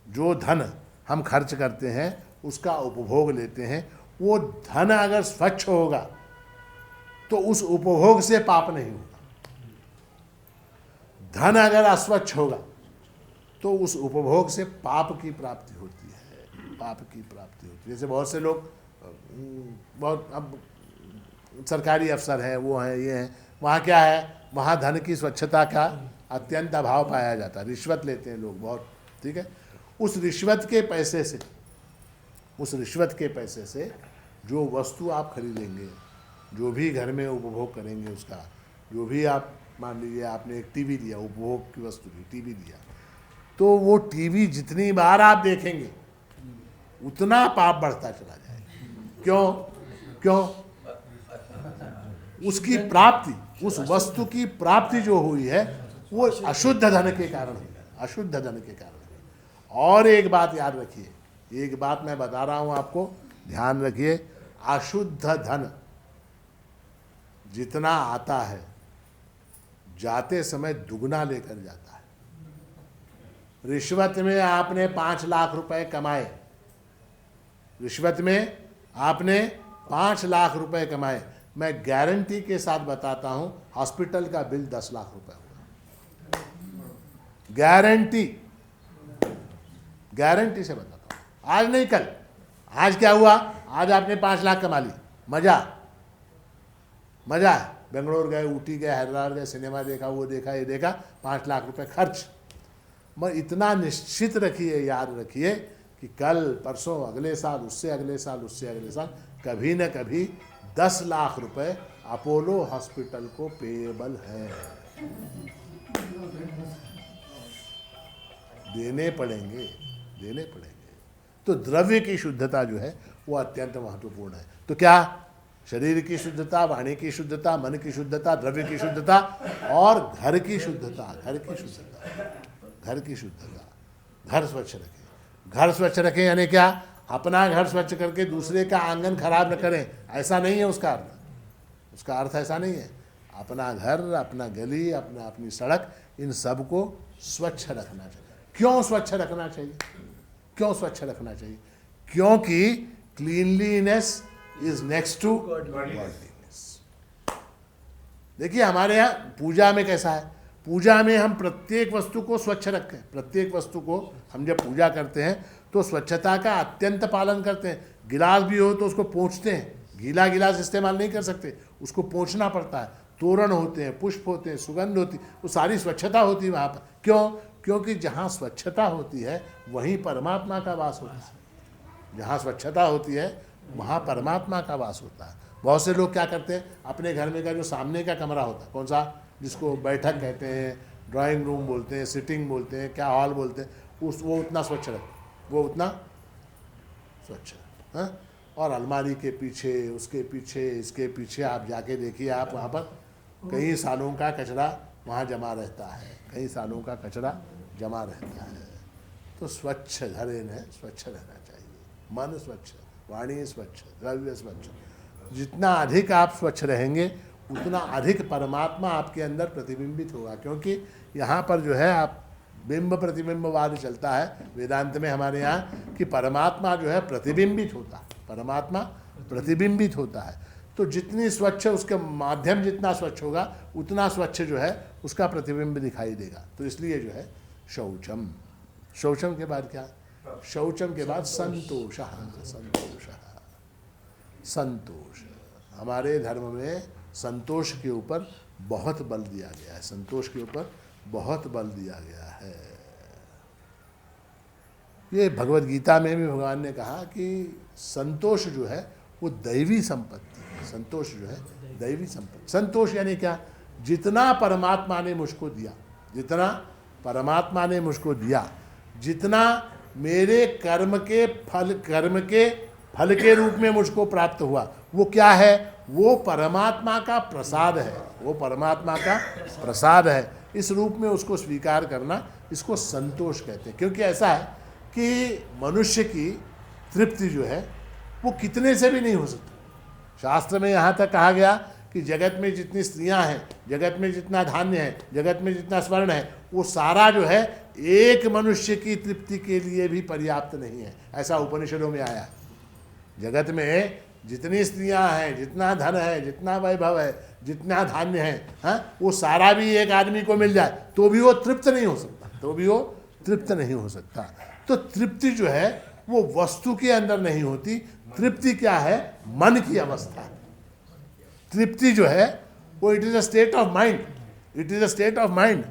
जो धन हम खर्च करते हैं, उसका उपभोग लेते हैं, वो धन अगर स्वच्छ होगा तो उस उपभोग से पाप नहीं होगा। धन अगर अस्वच्छ होगा तो उस उपभोग से पाप की प्राप्ति होती है, पाप की प्राप्ति होती है। जैसे बहुत से लोग, बहुत अब सरकारी अफसर हैं, वो हैं, ये हैं, वहाँ क्या है? वहाँ धन की स्वच्छता का अत्यंत अभाव पाया जाता है। रिश्वत लेते हैं लोग बहुत, ठीक है। उस रिश्वत के पैसे से, उस रिश्वत के पैसे से जो वस्तु आप खरीदेंगे, जो भी घर में उपभोग करेंगे, उसका जो भी आप, मान लीजिए आपने एक टीवी लिया, उपभोग की वस्तु भी टीवी लिया, तो वो टीवी जितनी बार आप देखेंगे उतना पाप बढ़ता चला जाएगा। क्यों? उसकी प्राप्ति, उस वस्तु की प्राप्ति जो हुई है वो अशुद्ध धन के कारण हुई, अशुद्ध धन के कारण हुई। और एक बात याद रखिए, एक बात मैं बता रहा हूं आपको, ध्यान रखिए, अशुद्ध धन जितना आता है, जाते समय दुगना लेकर जाता है। रिश्वत में आपने 5 लाख रुपए कमाए, रिश्वत में आपने 5 लाख रुपए कमाए, मैं गारंटी के साथ बताता हूं, हॉस्पिटल का बिल 10 लाख रुपए होगा। गारंटी से बताता हूं, आज नहीं कल। आज क्या हुआ? आज आपने 5 लाख कमा ली, मजा है, बेंगलोर गए, ऊटी गए, हैदराबाद गए, सिनेमा देखा, वो देखा, ये देखा, 5 लाख रुपए खर्च। मगर इतना निश्चित रखिए, याद रखिए कि कल परसों, अगले साल, उससे अगले साल, उससे अगले साल, कभी न कभी 10 लाख रुपए अपोलो हॉस्पिटल को पेएबल है, देने पड़ेंगे। तो द्रव्य की शुद्धता जो है वो अत्यंत महत्वपूर्ण है। तो क्या शरीर की शुद्धता, वाणी की शुद्धता, मन की शुद्धता, द्रव्य की शुद्धता और घर की शुद्धता। घर की शुद्धता, घर की शुद्धता, घर स्वच्छ रखें। घर स्वच्छ रखें यानी क्या? अपना घर स्वच्छ करके दूसरे का आंगन खराब न करें, ऐसा नहीं है उसका अर्थ। उसका अर्थ ऐसा नहीं है। अपना घर, अपना गली, अपनी सड़क, इन सब को स्वच्छ रखना चाहिए। क्यों स्वच्छ रखना चाहिए? क्यों स्वच्छ रखना चाहिए? क्योंकि cleanliness is next to godliness. देखिए हमारे यहाँ पूजा में कैसा है, पूजा में हम प्रत्येक वस्तु को स्वच्छ रखें। प्रत्येक वस्तु को हम जब पूजा करते हैं तो स्वच्छता का अत्यंत पालन करते हैं। गिलास भी हो तो उसको पोंछते हैं, गीला गिलास इस्तेमाल नहीं कर सकते, उसको पोंछना पड़ता है। तोरण होते हैं, पुष्प होते हैं, सुगंध होती, वो सारी स्वच्छता होती है वहाँ पर। क्यों? क्योंकि जहाँ स्वच्छता होती है वहीं परमात्मा का वास होता है। जहाँ स्वच्छता होती है वहाँ परमात्मा का वास होता है। बहुत से लोग क्या करते हैं, अपने घर में का जो सामने का कमरा होता है, कौन सा, जिसको बैठक कहते हैं, ड्राइंग रूम बोलते हैं, सिटिंग बोलते हैं, क्या हॉल बोलते हैं, वो उतना स्वच्छ रख, वो उतना स्वच्छ है। और अलमारी के पीछे, उसके पीछे, इसके पीछे आप जाके देखिए, आप वहाँ पर कई सालों का कचरा वहाँ जमा रहता है, कई सालों का कचरा जमा रहता है। तो स्वच्छ घर है, स्वच्छ रहना चाहिए। मन स्वच्छ, वाणी स्वच्छ, द्रव्य स्वच्छ। जितना अधिक आप स्वच्छ रहेंगे उतना अधिक परमात्मा आपके अंदर प्रतिबिंबित होगा। क्योंकि यहाँ पर जो है आप बिंब प्रतिबिंबवाद चलता है वेदांत में हमारे यहाँ, कि परमात्मा जो है प्रतिबिंबित होता है, परमात्मा प्रतिबिंबित होता है। तो जितनी स्वच्छ उसके माध्यम जितना स्वच्छ होगा उतना स्वच्छ जो है उसका प्रतिबिंब दिखाई देगा। तो इसलिए जो है शौचम, शौचम के बाद क्या, शौचम के बाद संतोष। संतोष, संतोष। हमारे धर्म में संतोष के ऊपर बहुत बल दिया गया है, संतोष के ऊपर बहुत बल दिया गया है। ये भगवद गीता में भी भगवान ने कहा कि संतोष जो है वो दैवी संपत्ति है। संतोष जो है दैवी संपत्ति। संतोष यानी क्या? जितना परमात्मा ने मुझको दिया, जितना परमात्मा ने मुझको दिया, जितना मेरे कर्म के फल के रूप में मुझको प्राप्त हुआ, वो क्या है? वो परमात्मा का प्रसाद है, वो परमात्मा का प्रसाद है। इस रूप में उसको स्वीकार करना, इसको संतोष कहते हैं। क्योंकि ऐसा है कि मनुष्य की तृप्ति जो है वो कितने से भी नहीं हो सकती। शास्त्र में यहाँ तक कहा गया कि जगत में जितनी स्त्रियाँ हैं, जगत में जितना धान्य है, जगत में जितना स्वर्ण है, वो सारा जो है एक मनुष्य की तृप्ति के लिए भी पर्याप्त नहीं है। ऐसा उपनिषदों में आया है। जगत में जितनी स्त्रियाँ हैं, जितना धन है, जितना वैभव है, जितना धान्य है, हाँ, वो सारा भी एक आदमी को मिल जाए तो भी वो तृप्त नहीं हो सकता, तो भी वो तृप्त नहीं हो सकता। तो तृप्ति जो है वो वस्तु के अंदर नहीं होती। तृप्ति क्या है? मन की अवस्था है। तृप्ति जो है वो it is a state of mind, it is a state of mind.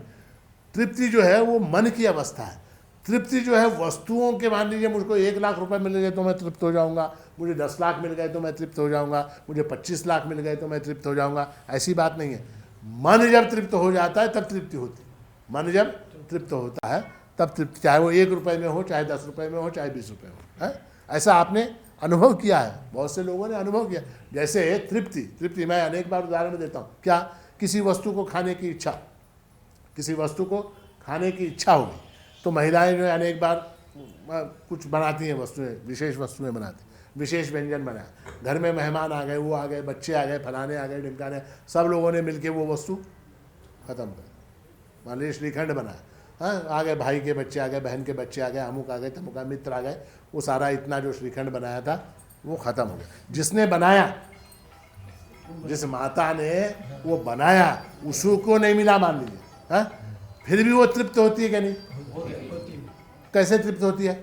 तृप्ति जो है वो मन की अवस्था है। तृप्ति जो है वस्तुओं के, मान लीजिए मुझको 1 लाख रुपए मिल गए तो मैं तृप्त हो जाऊंगा, मुझे 10 लाख मिल गए तो मैं तृप्त हो जाऊंगा, मुझे 25 लाख मिल गए तो मैं तृप्त हो जाऊंगा, ऐसी बात नहीं है। मन जब तृप्त हो जाता है तब तृप्ति होती है। मन जब तृप्त होता है तब तृप्ति, चाहे वो 1 रुपये में हो, चाहे 10 रुपये में हो, चाहे 20 रुपये में हो, है। ऐसा आपने अनुभव किया है, बहुत से लोगों ने अनुभव किया। जैसे तृप्ति मैं अनेक बार उदाहरण देता हूँ। क्या? किसी वस्तु को खाने की इच्छा, किसी वस्तु को खाने की इच्छा होगी तो महिलाएं जो है अनेक बार कुछ बनाती हैं, वस्तुएं, विशेष वस्तुएं बनाती, विशेष व्यंजन बनाए। घर में मेहमान आ गए, वो आ गए, बच्चे आ गए, फलाने आ गए, ढिमकाने, सब लोगों ने मिलके वो वस्तु खत्म कर। मान लीजिए श्रीखंड बनाया, हाँ, आ गए, भाई के बच्चे आ गए, बहन के बच्चे आ गए, अमुक आ गए, तमुक आ, मित्र आ गए, वो सारा इतना जो श्रीखंड बनाया था वो खत्म हो गया। जिसने बनाया, जिस माता ने वो बनाया, उसको नहीं मिला मान लीजिए, हाँ, फिर भी वो तृप्त होती है क्या नहीं? कैसे तृप्त होती है?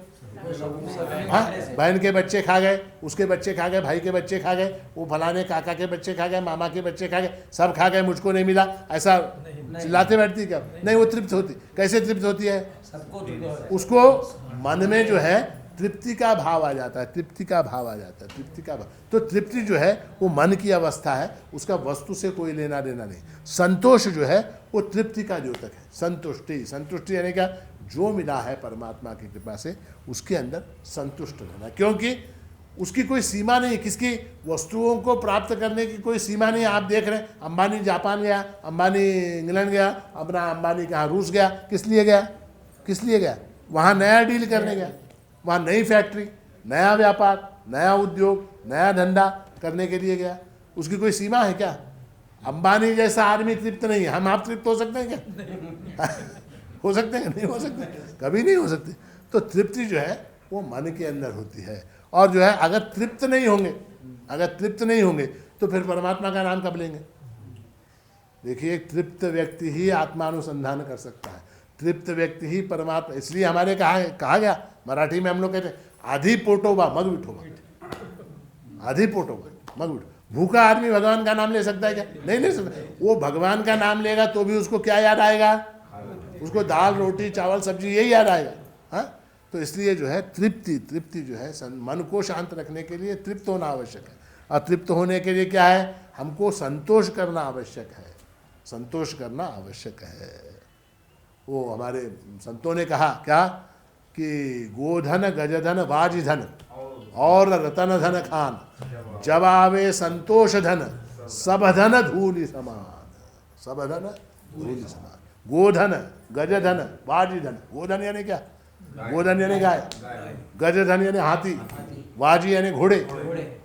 हाँ, बहन के बच्चे खा गए, उसके बच्चे खा गए, भाई के बच्चे खा गए, वो फलाने काका के बच्चे खा गए, मामा के बच्चे खा गए, सब खा गए, मुझको नहीं मिला, ऐसा चिल्लाते बैठती क्या? नहीं, वो तृप्त होती। कैसे तृप्त होती है? उसको मन में जो है तृप्ति का भाव आ जाता है, तृप्ति का भाव आ जाता है, तृप्ति का भाव। तो तृप्ति जो है वो मन की अवस्था है, उसका वस्तु से कोई लेना देना नहीं। संतोष जो है वो तृप्ति का द्योतक है। संतुष्टि यानी क्या? जो मिला है परमात्मा की कृपा से उसके अंदर संतुष्ट रहना। क्योंकि उसकी कोई सीमा नहीं, किसकी वस्तुओं को प्राप्त करने की कोई सीमा नहीं। आप देख रहे हैं अंबानी जापान गया, अंबानी इंग्लैंड गया, अपना अंबानी कहाँ रूस गया, किस लिए गया? किस लिए गया? वहाँ नया डील करने गया, वहाँ नई फैक्ट्री, नया व्यापार, नया उद्योग, नया धंधा करने के लिए गया। उसकी कोई सीमा है क्या? अंबानी जैसा आदमी तृप्त नहीं है, हम आप तृप्त हो सकते हैं क्या? हो सकते हैं? नहीं हो सकते, कभी नहीं हो सकते। तो तृप्ति जो है वो मन के अंदर होती है। और जो है अगर तृप्त नहीं होंगे, अगर तृप्त नहीं होंगे तो फिर परमात्मा का नाम कब लेंगे? देखिए, तृप्त व्यक्ति ही आत्मानुसंधान कर सकता है, तृप्त व्यक्ति ही परमात्मा। इसलिए हमारे कहा गया, मराठी में हम लोग कहते हैं आधी पोटोबा मग विठोबा, आधी पोटोबा मग विठोबा। भूखा आदमी भगवान का नाम ले सकता है क्या? नहीं ले सकता। वो भगवान का नाम लेगा तो भी उसको क्या याद आएगा? उसको दाल रोटी चावल सब्जी यही याद आएगा। हाँ, तो इसलिए जो है तृप्ति जो है मन को शांत रखने के लिए तृप्त होना आवश्यक है। और तृप्त होने के लिए क्या है? हमको संतोष करना आवश्यक है, संतोष करना आवश्यक है। वो हमारे संतों ने कहा क्या कि गोधन गजधन वाजिधन और रतन धन खान, जब आवे संतोष धन सब धन धूलि समान, सब धन धूलि समान। गोधन गजधन वाजिधन, गोधन यानी क्या? गोधन यानी गाय, गजधन यानी हाथी, वाजी यानी घोड़े।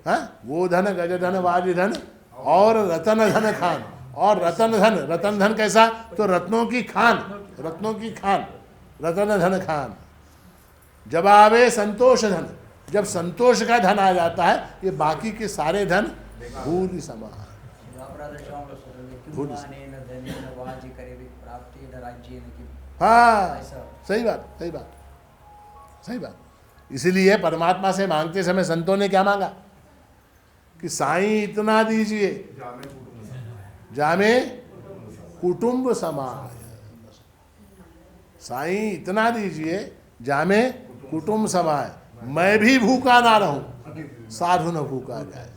हाँ, गोधन गजधन वाजिधन और रतन धन खान। और रतन धन कैसा? तो रत्नों की खान, रत्नों की खान, रतन धन खान। जब आवे संतोष धन, जब संतोष का धन आ जाता है, ये बाकी के सारे धन भूल समान। हाँ, सही बात, सही बात, सही बात। इसीलिए परमात्मा से मांगते समय संतों ने क्या मांगा कि साईं इतना दीजिए जामे कुटुंब समाय, साईं इतना दीजिए जामे कुटुंब समाय, मैं भी भूखा ना रहूं, साधु न भूखा जाए।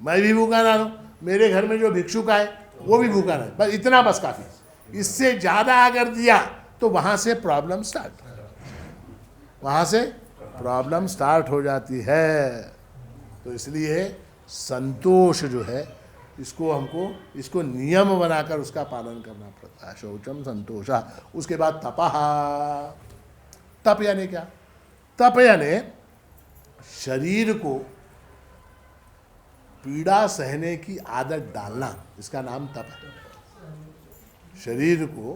मैं भी भूखा ना रहूं, मेरे घर में जो भिक्षुक आए वो भी भूखा रहे, बस इतना बस काफी। इससे ज्यादा अगर दिया तो वहां से प्रॉब्लम स्टार्ट, वहां से प्रॉब्लम स्टार्ट हो जाती है। तो इसलिए संतोष जो है इसको हमको, इसको नियम बनाकर उसका पालन करना पड़ता है। शौचम संतोषा। उसके बाद तपः, तप यानी क्या? तप यानी शरीर को पीड़ा सहने की आदत डालना, इसका नाम तप है। शरीर को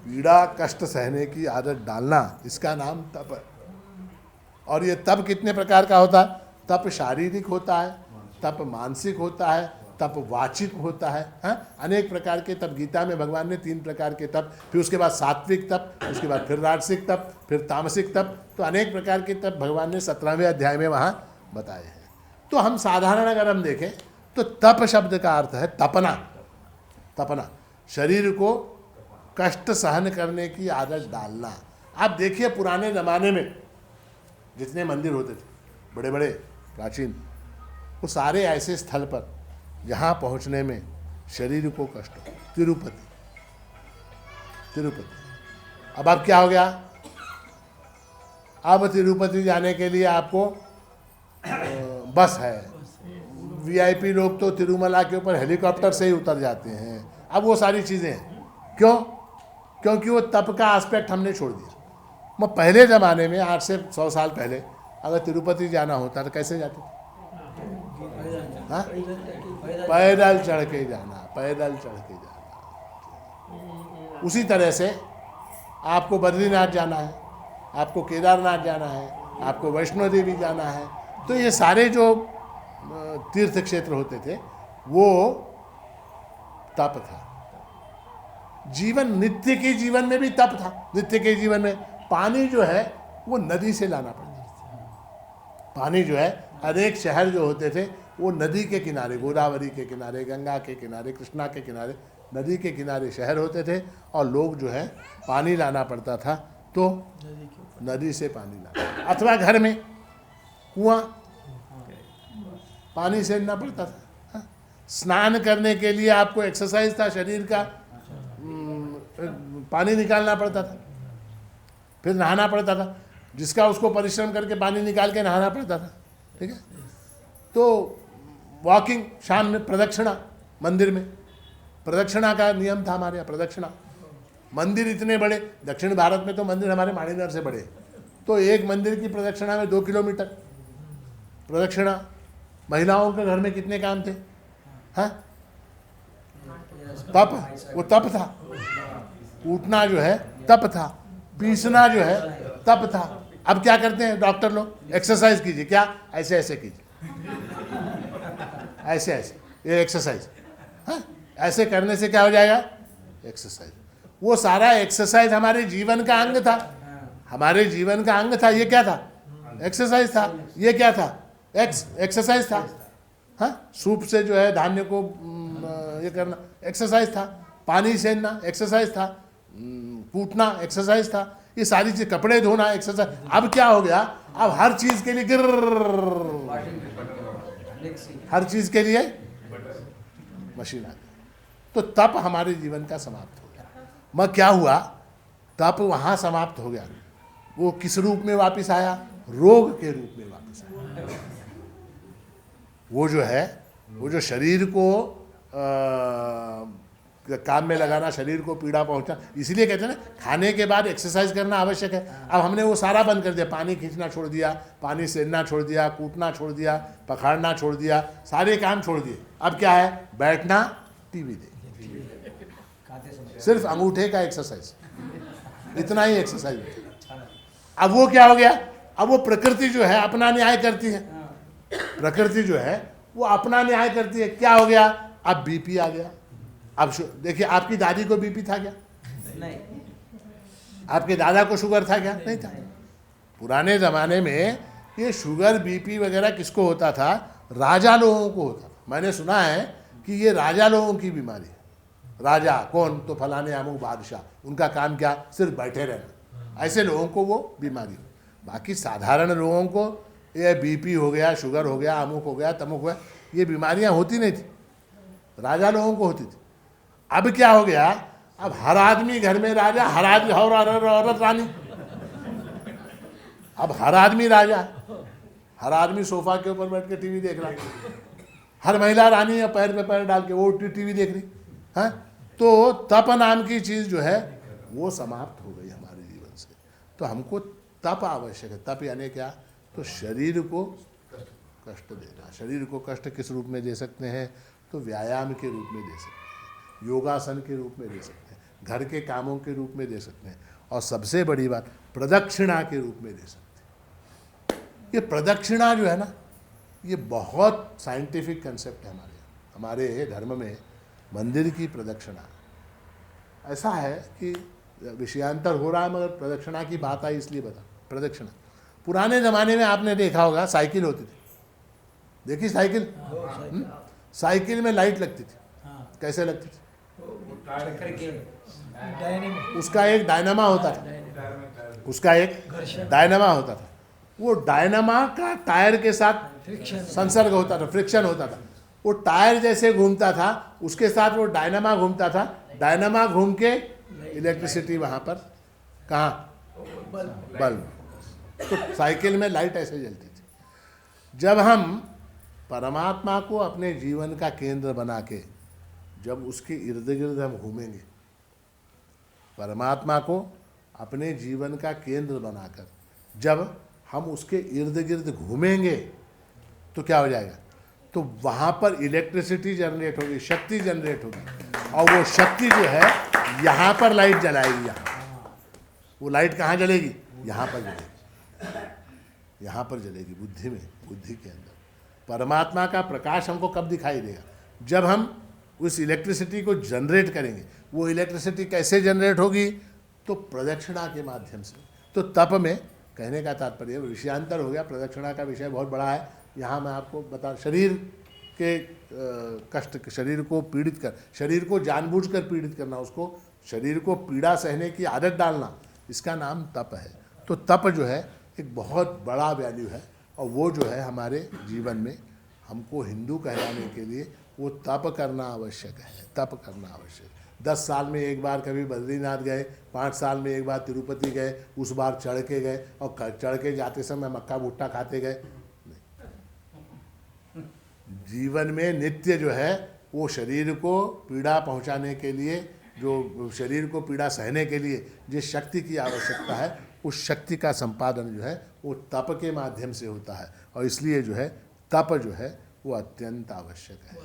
पीड़ा कष्ट सहने की आदत डालना, इसका नाम तप है। और ये तप कितने प्रकार का होता है? तप शारीरिक होता है, तप मानसिक होता है, तप वाचिक होता है। हाँ, अनेक प्रकार के तप। गीता में भगवान ने 3 प्रकार के तप, फिर उसके बाद सात्विक तप, उसके बाद फिर राजसिक तप, फिर तामसिक तप। तो अनेक प्रकार के तप भगवान ने 17वें अध्याय में वहाँ बताए हैं। तो हम साधारण अगर हम देखें तो तप शब्द का अर्थ है तपना, तपना, शरीर को कष्ट सहन करने की आदत डालना। आप देखिए पुराने ज़माने में जितने मंदिर होते थे बड़े बड़े प्राचीन, वो सारे ऐसे स्थल पर जहाँ पहुँचने में शरीर को कष्ट हो। तिरुपति, तिरुपति। अब क्या हो गया? अब तिरुपति जाने के लिए आपको बस है। वीआईपी लोग तो तिरुमला के ऊपर हेलीकॉप्टर से ही उतर जाते हैं। अब वो सारी चीज़ें हैं। क्यों? क्योंकि वो तप का एस्पेक्ट हमने छोड़ दिया। मैं पहले ज़माने में, आज से 100 साल पहले, अगर तिरुपति जाना होता तो कैसे जाते थे? हाँ, पैदल चढ़ के जाना, पैदल चढ़ के जाना। उसी तरह से आपको बद्रीनाथ जाना है, आपको केदारनाथ जाना है, आपको वैष्णो देवी जाना है, तो ये सारे जो तीर्थ क्षेत्र होते थे वो तप था। जीवन, नित्य के जीवन में भी तप था। नित्य के जीवन में पानी जो है वो नदी से लाना पड़ता था। पानी जो है, अनेक शहर जो होते थे वो नदी के किनारे, गोदावरी के किनारे, गंगा के किनारे, कृष्णा के किनारे, नदी के किनारे शहर होते थे। और लोग जो है पानी लाना पड़ता था तो नदी से पानी लाना, अथवा घर में कुआं पानी सेंधना पड़ता था। स्नान करने के लिए आपको एक्सरसाइज था, शरीर का पानी निकालना पड़ता था, फिर नहाना पड़ता था। जिसका उसको परिश्रम करके पानी निकाल के नहाना पड़ता था। ठीक है। तो वॉकिंग, शाम में प्रदक्षिणा, मंदिर में प्रदक्षिणा का नियम था हमारे यहाँ, प्रदक्षिणा। मंदिर इतने बड़े, दक्षिण भारत में तो मंदिर हमारे माणीनगर से बड़े, तो एक मंदिर की प्रदक्षिणा में 2 किलोमीटर प्रदक्षिणा। महिलाओं के घर में कितने काम थे, हाँ, तप, वो तप था। कूटना जो है तप था, पीसना जो है तप था। अब क्या करते हैं डॉक्टर लोग, एक्सरसाइज कीजिए, क्या ऐसे ऐसे कीजिए, ऐसे ऐसे, ये एक्सरसाइज, हाँ, ऐसे करने से क्या हो जाएगा, एक्सरसाइज। वो सारा एक्सरसाइज हमारे जीवन का अंग था, हमारे जीवन का अंग था। ये क्या था, एक्सरसाइज था। ये क्या था, एक्सरसाइज था। हाँ, सूप से जो है धान्य को ये करना एक्सरसाइज था, पानी सेंधना एक्सरसाइज था, कूटना एक्सरसाइज था, ये सारी चीज, कपड़े धोना एक्सरसाइज। अब क्या हो गया, अब हर चीज के लिए हर चीज के लिए मशीन आ गई। तो तप हमारे जीवन का समाप्त हो गया। मगर क्या हुआ, तप वहां समाप्त हो गया, वो किस रूप में वापस आया, रोग के रूप में वापस आया। वो जो है, वो जो शरीर को काम में लगाना, शरीर को पीड़ा पहुंचा, इसलिए कहते हैं ना खाने के बाद एक्सरसाइज करना आवश्यक है। अब हमने वो सारा बंद कर दिया, पानी खींचना छोड़ दिया, पानी सेंधना छोड़ दिया, कूटना छोड़ दिया, पखाड़ना छोड़ दिया, सारे काम छोड़ दिए। अब क्या है, बैठना, टीवी देख, सिर्फ अंगूठे का एक्सरसाइज, इतना ही एक्सरसाइज। अब वो क्या हो गया, अब वो प्रकृति जो है अपना न्याय करती है, प्रकृति जो है वो अपना न्याय करती है। क्या हो गया, अब बीपी आ गया। अब देखिए, आपकी दादी को बीपी था क्या, नहीं। आपके दादा को शुगर था क्या, नहीं था। पुराने जमाने में ये शुगर बीपी वगैरह किसको होता था, राजा लोगों को होता था। मैंने सुना है कि ये राजा लोगों की बीमारी है। राजा कौन, तो फलाने अमुक बादशाह, उनका काम क्या, सिर्फ बैठे रहना, ऐसे लोगों को वो बीमारी हो। बाकी साधारण लोगों को ये बीपी हो गया, शुगर हो गया, अमुक हो गया, तमुक हो गया, ये बीमारियां होती नहीं थी, राजा लोगों को होती थी। अब क्या हो गया, अब हर आदमी घर में राजा, हर आदमी औरत रानी। अब हर आदमी राजा, हर आदमी सोफा के ऊपर बैठ के टीवी देख रहा, हर महिला रानी है, पैर पे पैर डाल के वो टीवी देख रही है। तो तप नाम की चीज जो है वो समाप्त हो गई हमारे जीवन से। तो हमको तप आवश्यक है। तप यानी क्या, तो शरीर को कष्ट देना। शरीर को कष्ट किस रूप में दे सकते हैं, तो व्यायाम के रूप में दे सकते हैं, योगासन के रूप में दे सकते हैं, घर के कामों के रूप में दे सकते हैं, और सबसे बड़ी बात प्रदक्षिणा के रूप में दे सकते हैं। ये प्रदक्षिणा जो है ना, ये बहुत साइंटिफिक कंसेप्ट है हमारे धर्म में। मंदिर की प्रदक्षिणा ऐसा है कि विषयांतर हो रहा है, मगर प्रदक्षिणा की बात आई इसलिए बता। प्रदक्षिणा पुराने ज़माने में आपने देखा होगा, साइकिल होती थी, देखी साइकिल, साइकिल में लाइट लगती थी। कैसे लगती थी, उसका एक डायनामा होता था, उसका एक डायनामा होता था। वो डायनामा का टायर के साथ संसर्ग होता था, फ्रिक्शन होता था। वो टायर जैसे घूमता था, उसके साथ वो डायनामा घूमता था। डायनामा घूम के इलेक्ट्रिसिटी वहाँ पर, कहाँ, बल्ब। तो साइकिल में लाइट ऐसे जलती थी। जब हम परमात्मा को अपने जीवन का केंद्र बना के, जब उसके इर्द गिर्द हम घूमेंगे, परमात्मा को अपने जीवन का केंद्र बनाकर जब हम उसके इर्द गिर्द घूमेंगे, तो क्या हो जाएगा, तो वहाँ पर इलेक्ट्रिसिटी जनरेट होगी, शक्ति जनरेट होगी। और वो शक्ति जो है यहाँ पर लाइट जलाएगी। यहाँ वो लाइट कहाँ जलेगी, यहाँ पर जलेगी, यहाँ पर जलेगी, बुद्धि में, बुद्धि के अंदर। परमात्मा का प्रकाश हमको कब दिखाई देगा, जब हम उस इलेक्ट्रिसिटी को जनरेट करेंगे। वो इलेक्ट्रिसिटी कैसे जनरेट होगी, तो प्रदक्षिणा के माध्यम से। तो तप में कहने का तात्पर्य, विषयांतर हो गया, प्रदक्षिणा का विषय बहुत बड़ा है। यहाँ मैं आपको बता, शरीर के कष्ट, शरीर को पीड़ित कर, शरीर को जानबूझकर पीड़ित करना, उसको शरीर को पीड़ा सहने की आदत डालना, इसका नाम तप है। तो तप जो है एक बहुत बड़ा वैल्यू है, और वो जो है हमारे जीवन में हमको हिंदू कहलाने के लिए वो तप करना आवश्यक है, तप करना आवश्यक है। 10 साल में एक बार कभी बद्रीनाथ गए, 5 साल में एक बार तिरुपति गए, उस बार चढ़ के गए, और चढ़ के जाते समय मक्का भुट्टा खाते गए, नहीं। जीवन में नित्य जो है वो शरीर को पीड़ा पहुंचाने के लिए, जो शरीर को पीड़ा सहने के लिए जिस शक्ति की आवश्यकता है, उस शक्ति का संपादन जो है वो तप के माध्यम से होता है। और इसलिए जो है तप जो है वो अत्यंत आवश्यक है।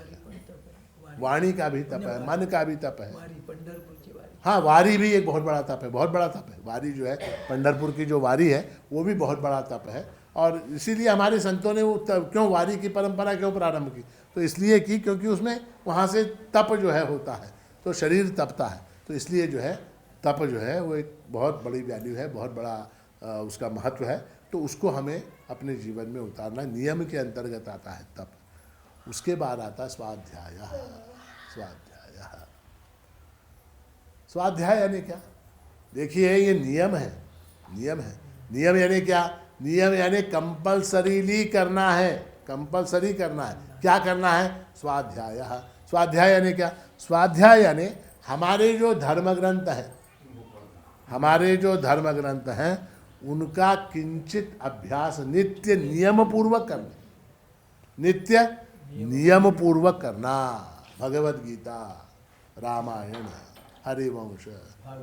वाणी का भी तप है, मन का भी तप है। हाँ, वारी भी एक बहुत बड़ा तप है, बहुत बड़ा तप है। वारी जो है, पंढरपुर की जो वारी है वो भी बहुत बड़ा तप है। और इसीलिए हमारे संतों ने वो क्यों वारी की परंपरा क्यों प्रारंभ की, तो इसलिए की क्योंकि उसमें वहाँ से तप जो है होता है, तो शरीर तपता है। तो इसलिए जो है तप जो है वो एक बहुत बड़ी वैल्यू है, बहुत बड़ा उसका महत्व है। तो उसको हमें अपने जीवन में उतारना, नियम के अंतर्गत आता है तप। उसके बाद आता है स्वाध्याय। स्वाध्याय यानी क्या? देखिए, ये नियम है। नियम यानी क्या? नियम यानी कंपल्सरीली करना है, कंपल्सरी करना है। क्या करना है? स्वाध्याय। स्वाध्याय यानी क्या? स्वाध्याय यानी हमारे जो धर्म ग्रंथ हैं उनका किंचित अभ्यास नित्य नियम पूर्वक करना। भगवत गीता, रामायण, हरिवंश,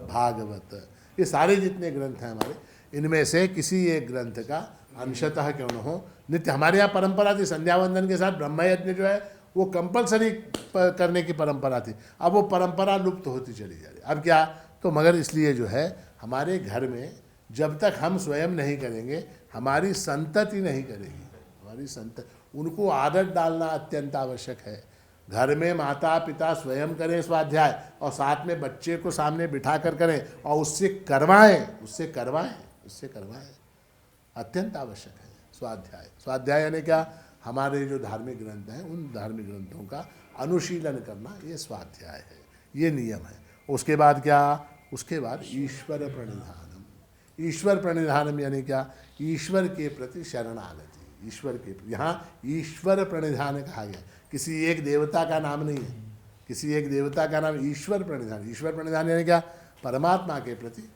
भागवत, ये सारे जितने ग्रंथ हैं हमारे, इनमें से किसी एक ग्रंथ का अंशतः क्यों न हो नित्य। हमारे यहाँ परंपरा थी संध्या वंदन के साथ ब्रह्म यज्ञ जो है वो कंपलसरी करने की परंपरा थी। अब वो परंपरा लुप्त होती चली जा रही। अब क्या? तो मगर इसलिए जो है हमारे घर में जब तक हम स्वयं नहीं करेंगे, हमारी संतति नहीं करेगी। उनको आदत डालना अत्यंत आवश्यक है। घर में माता पिता स्वयं करें स्वाध्याय, और साथ में बच्चे को सामने बिठा कर करें और उससे करवाएं, अत्यंत आवश्यक है स्वाध्याय। स्वाध्याय यानी क्या? हमारे जो धार्मिक ग्रंथ हैं उन धार्मिक ग्रंथों का अनुशीलन करना, ये स्वाध्याय है, ये नियम है। उसके बाद क्या? उसके बाद ईश्वर प्रणिधानम यानी क्या? ईश्वर के प्रति शरणागति। यहाँ ईश्वर प्रणिधान कहा गया, किसी एक देवता का नाम नहीं है, किसी एक देवता का नाम ईश्वर प्रणिधान यानी क्या? परमात्मा के प्रति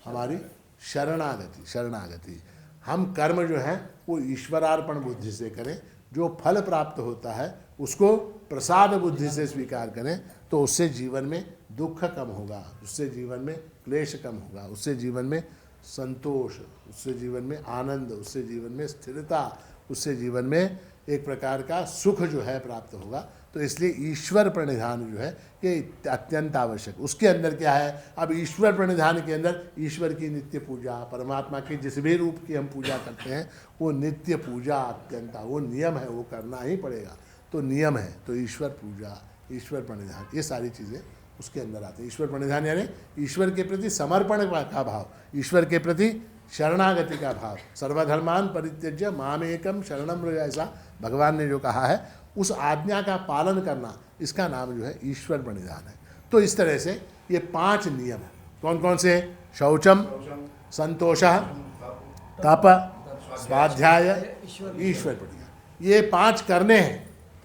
हमारी शरणागति। हम कर्म जो है वो ईश्वरार्पण बुद्धि से करें, जो फल प्राप्त होता है उसको प्रसाद बुद्धि से स्वीकार करें, तो उससे जीवन में दुख कम होगा, उससे जीवन में क्लेश कम होगा, उससे जीवन में संतोष, उससे जीवन में आनंद, उससे जीवन में स्थिरता, उससे जीवन में एक प्रकार का सुख जो है प्राप्त होगा। तो इसलिए ईश्वर प्रणिधान जो है ये अत्यंत आवश्यक। उसके अंदर क्या है? अब ईश्वर प्रणिधान के अंदर ईश्वर की नित्य पूजा, परमात्मा के जिस भी रूप की हम पूजा करते हैं वो नित्य पूजा अत्यंत, वो नियम है, वो करना ही पड़ेगा। तो नियम है, तो ईश्वर पूजा, ईश्वर प्रणिधान, ये सारी चीज़ें उसके अंदर आते हैं। ईश्वर प्रणिधान यानी ईश्वर के प्रति समर्पण का भाव, ईश्वर के प्रति शरणागति का भाव। सर्वधर्मान परित्यज्य मामेकम शरणम व्रज, ऐसा भगवान ने जो कहा है, उस आज्ञा का पालन करना, इसका नाम जो है ईश्वर प्रणिधान है। तो इस तरह से ये 5 नियम हैं। कौन कौन से? शौचम, संतोषः, तप, स्वाध्याय, ईश्वर प्रणिधान। ये 5 करने हैं।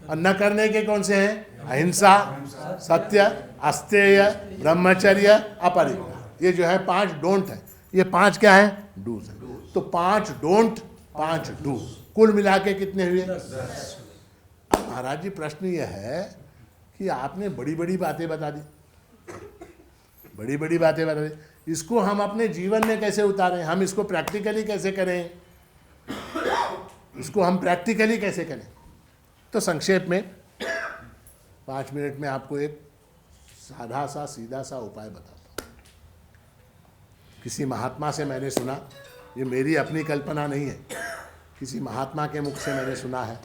और न करने के कौन से हैं? अहिंसा, सत्य, अस्तेय, ब्रह्मचर्य, अपरिग्रह। ये जो है 5 डोंट है। ये 5 क्या है? डूज है। तो 5 डोंट, 5 डू, कुल मिला के कितने हुए? 10। महाराज जी, प्रश्न यह है कि आपने बड़ी बड़ी बातें बता दी, इसको हम अपने जीवन में कैसे उतारें? हम इसको प्रैक्टिकली कैसे करें? तो संक्षेप में 5 मिनट में आपको एक साधा सा सीधा सा उपाय बताता हूँ। किसी महात्मा से मैंने सुना, ये मेरी अपनी कल्पना नहीं है, किसी महात्मा के मुख से मैंने सुना है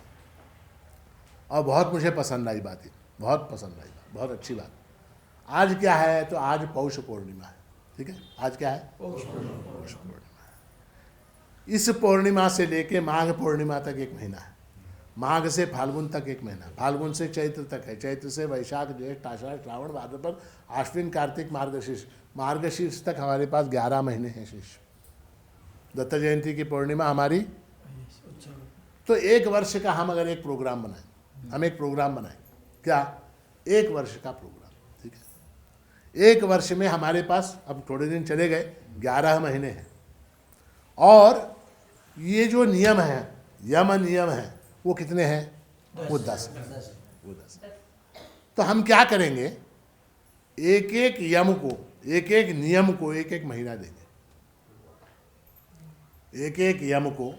और बहुत मुझे पसंद आई बात, बहुत बहुत अच्छी बात। आज क्या है? तो आज पौष पूर्णिमा है, ठीक है? आज क्या है? पौष पूर्णिमा। इस पूर्णिमा से लेके माघ पूर्णिमा तक 1 महीना है। माघ से फाल्गुन तक 1 महीना, फाल्गुन से चैत्र तक है, चैत्र से वैशाख, ज्येष्ठ, आषाढ़, श्रावण, भाद्रपद, आश्विन, कार्तिक, मार्गशीर्ष। मार्गशीर्ष तक हमारे पास 11 महीने हैं शेष। दत्त जयंती की पूर्णिमा हमारी। तो 1 वर्ष का हम अगर एक प्रोग्राम बनाएं, क्या? 1 वर्ष का प्रोग्राम, ठीक है? 1 वर्ष में हमारे पास अब थोड़े दिन चले गए, 11 महीने हैं। और ये जो नियम है, नियम है, वो कितने हैं? वो 10 है, वो 10 है। तो हम क्या करेंगे, एक एक यम को, एक एक नियम को एक एक महीना देंगे, एक एक यम को,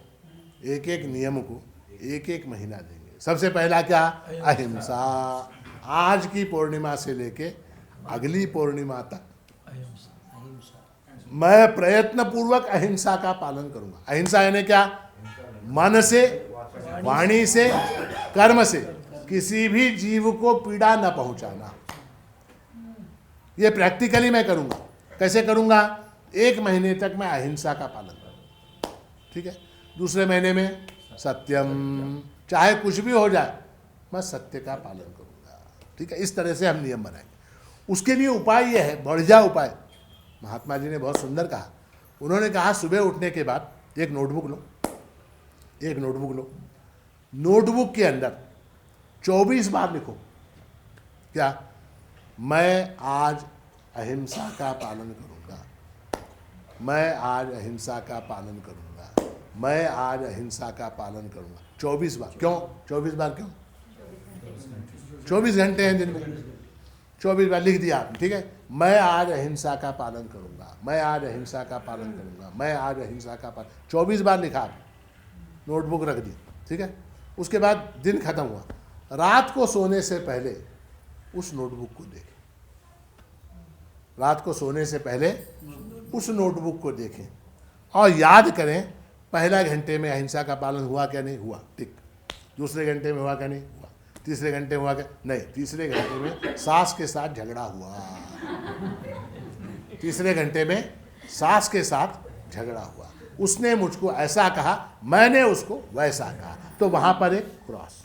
एक एक नियम को एक एक महीना देंगे। सबसे पहला क्या, अहिंसा। आज की पूर्णिमा से लेके अगली पूर्णिमा तक मैं प्रयत्न पूर्वक अहिंसा का पालन करूंगा। अहिंसा यानी क्या, मन से, वाणी से, कर्म से किसी भी जीव को पीड़ा न पहुंचाना। ये प्रैक्टिकली मैं करूंगा। कैसे करूंगा, 1 महीने तक मैं अहिंसा का पालन करूंगा, ठीक है। दूसरे महीने में सत्यम, चाहे कुछ भी हो जाए मैं सत्य का पालन करूंगा, ठीक है। इस तरह से हम नियम बनाएंगे। उसके लिए उपाय यह है, बढ़िया उपाय महात्मा जी ने बहुत सुंदर कहा। उन्होंने कहा सुबह उठने के बाद एक नोटबुक लो, एक नोटबुक लो, नोटबुक के अंदर 24 बार लिखो, क्या, मैं आज अहिंसा का पालन करूंगा, मैं आज अहिंसा का पालन करूंगा, मैं आज अहिंसा का पालन करूंगा। 24 बार। क्यों 24 बार? क्यों 24 घंटे हैं दिन में, 24 बार लिख दिया आपने, ठीक है। मैं आज अहिंसा का पालन करूंगा, मैं आज अहिंसा का पालन करूंगा, मैं आज अहिंसा का पालन, 24 बार लिखा आपने, नोटबुक रख दी, ठीक है। उसके बाद दिन खत्म हुआ, रात को सोने से पहले उस नोटबुक को देखें, रात को सोने से पहले उस नोटबुक को देखें और याद करें पहला घंटे में अहिंसा का पालन हुआ क्या, नहीं हुआ, टिक। दूसरे घंटे में हुआ क्या, नहीं हुआ। तीसरे घंटे में हुआ क्या, नहीं। तीसरे घंटे में सास के साथ झगड़ा हुआ, तीसरे घंटे में सास के साथ झगड़ा हुआ, उसने मुझको ऐसा कहा, मैंने उसको वैसा कहा, तो वहां पर एक क्रॉस।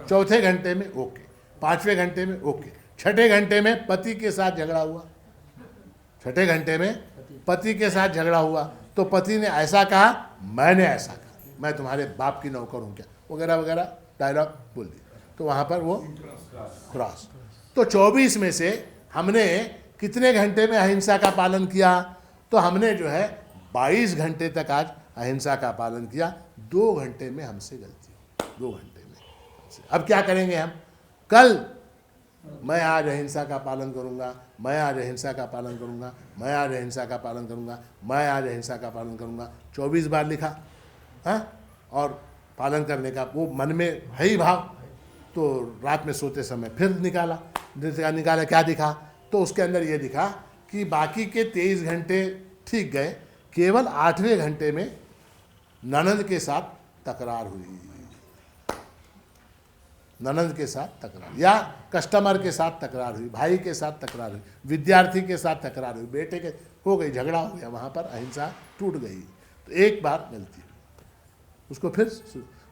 चौथे घंटे में ओके, 5वें घंटे में ओके, 6ठे घंटे में पति के साथ झगड़ा हुआ, 6ठे घंटे में पति के साथ झगड़ा हुआ, तो पति ने ऐसा कहा, मैंने ऐसा कहा, मैं तुम्हारे बाप की नौकर हूं क्या, वगैरह वगैरह डायलॉग बोल दिया, तो वहां पर वो क्रॉस। तो 24 में से हमने कितने घंटे में अहिंसा का पालन किया, तो हमने जो है 22 घंटे तक आज अहिंसा का पालन किया। 2 घंटे में हमसे गलती हो, 2 घंटे में हमसे। अब क्या करेंगे हम, कल मैं आज अहिंसा का पालन करूंगा, मैं आज अहिंसा का पालन करूंगा, मैं आज अहिंसा का पालन करूंगा, मैं आज अहिंसा का पालन करूंगा। 24 बार लिखा, हाँ, और पालन करने का वो मन में है ही भाव। तो रात में सोते समय फिर निकाला, क्या दिखा, तो उसके अंदर ये दिखा कि बाकी के 23 घंटे ठीक गए, केवल 8वें घंटे में ननद के साथ तकरार हुई, ननद के साथ तकरार, या कस्टमर के साथ तकरार हुई, भाई के साथ तकरार हुई, विद्यार्थी के साथ तकरार हुई, बेटे के हो गई, झगड़ा हो गया, वहाँ पर अहिंसा टूट गई। तो एक बार गलती हुई, उसको फिर,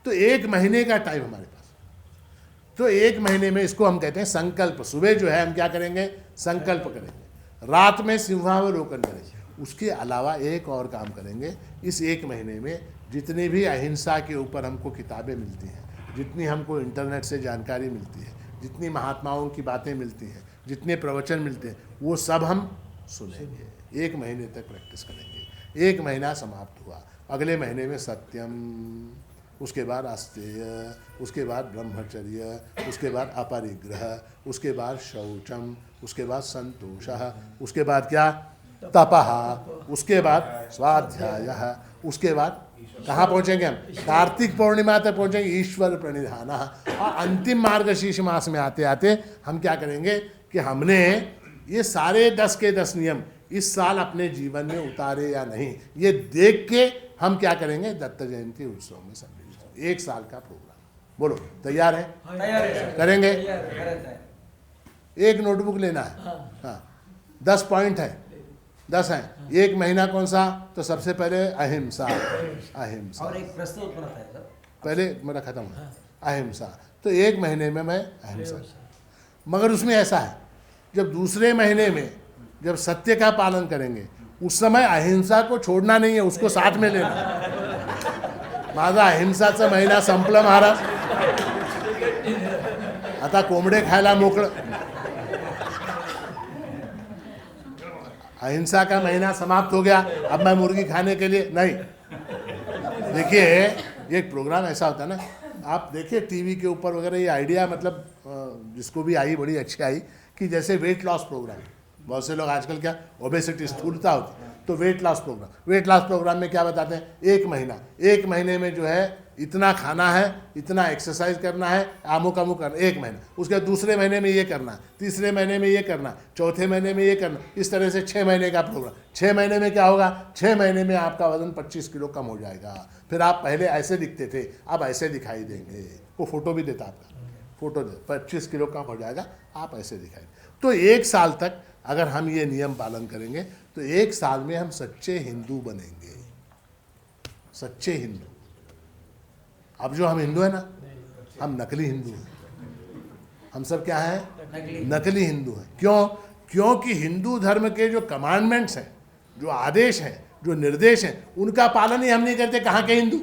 तो 1 महीने का टाइम हमारे पास। तो 1 महीने में इसको हम कहते हैं संकल्प। सुबह जो है हम क्या करेंगे, संकल्प करेंगे, रात में सिंहावलोकन करेंगे। उसके अलावा एक और काम करेंगे, इस 1 महीने में जितनी भी अहिंसा के ऊपर हमको किताबें मिलती हैं, जितनी हमको इंटरनेट से जानकारी मिलती है, जितनी महात्माओं की बातें मिलती हैं, जितने प्रवचन मिलते हैं, वो सब हम सुनेंगे। 1 महीने तक प्रैक्टिस करेंगे। 1 महीना समाप्त हुआ, अगले महीने में सत्यम, उसके बाद आस्तेय, उसके बाद ब्रह्मचर्य, उसके बाद अपरिग्रह, उसके बाद शौचम, उसके बाद संतोषः, उसके बाद क्या, तपः, उसके बाद स्वाध्यायः, उसके बाद कहाँ पहुँचेंगे हम, कार्तिक पूर्णिमा तक पहुँचेंगे, ईश्वर प्रणिधान। और अंतिम मार्गशीर्ष मास में आते आते हम क्या करेंगे कि हमने ये सारे 10 के 10 नियम इस साल अपने जीवन में उतारे या नहीं, ये देख के हम क्या करेंगे, दत्त जयंती उत्सव में सम्मिलित होंगे। 1 साल का प्रोग्राम। बोलो, तैयार है? तैयार है। करेंगे? है। एक नोटबुक लेना है, हाँ, 10 पॉइंट है, 10 हैं। 1 महीना कौन सा, तो सबसे पहले अहिंसा, अहिंसा। और एक प्रश्न उत्पन्न था सर, पहले मेरा खत्म है, अहिंसा। तो 1 महीने में मैं अहिंसा, मगर उसमें ऐसा है, जब दूसरे महीने में जब सत्य का पालन करेंगे, उस समय अहिंसा को छोड़ना नहीं है, उसको साथ में लेना। माझा अहिंसाचा महिना संपला महाराज, आता कोंबडे खायला मोकळं। अहिंसा का महीना समाप्त हो गया, अब मैं मुर्गी खाने के लिए नहीं। देखिए, एक प्रोग्राम ऐसा होता है ना, आप देखिए टीवी के ऊपर वगैरह ये आइडिया मतलब जिसको भी आई बड़ी अच्छी आई कि जैसे वेट लॉस प्रोग्राम, बहुत से लोग आजकल क्या ओबेसिटी स्थूलता होती है, तो वेट लॉस प्रोग्राम में क्या बताते हैं, 1 महीने में जो है इतना खाना है, इतना एक्सरसाइज करना है, अमुक करना, 1 महीना, उसके बाद दूसरे महीने में ये करना, तीसरे महीने में ये करना, चौथे महीने में ये करना, इस तरह से 6 महीने का प्रोग्राम। 6 महीने में क्या होगा, 6 महीने में आपका वजन 25 किलो कम हो जाएगा। फिर आप पहले ऐसे दिखते थे, अब ऐसे दिखाई देंगे। वो फोटो भी देता आपका, फोटो दे 25 किलो कम हो जाएगा, आप ऐसे दिखाई। तो 1 साल तक अगर हम ये नियम पालन करेंगे तो 1 साल में हम सच्चे हिंदू बनेंगे, सच्चे हिंदू। अब जो हम हिंदू है ना, हम नकली हिंदू हैं। हम सब क्या हैं, नकली हिंदू हैं। क्यों? क्योंकि हिंदू धर्म के जो कमांडमेंट्स हैं, जो आदेश हैं, जो निर्देश हैं, उनका पालन ही हम नहीं करते। कहाँ के हिंदू?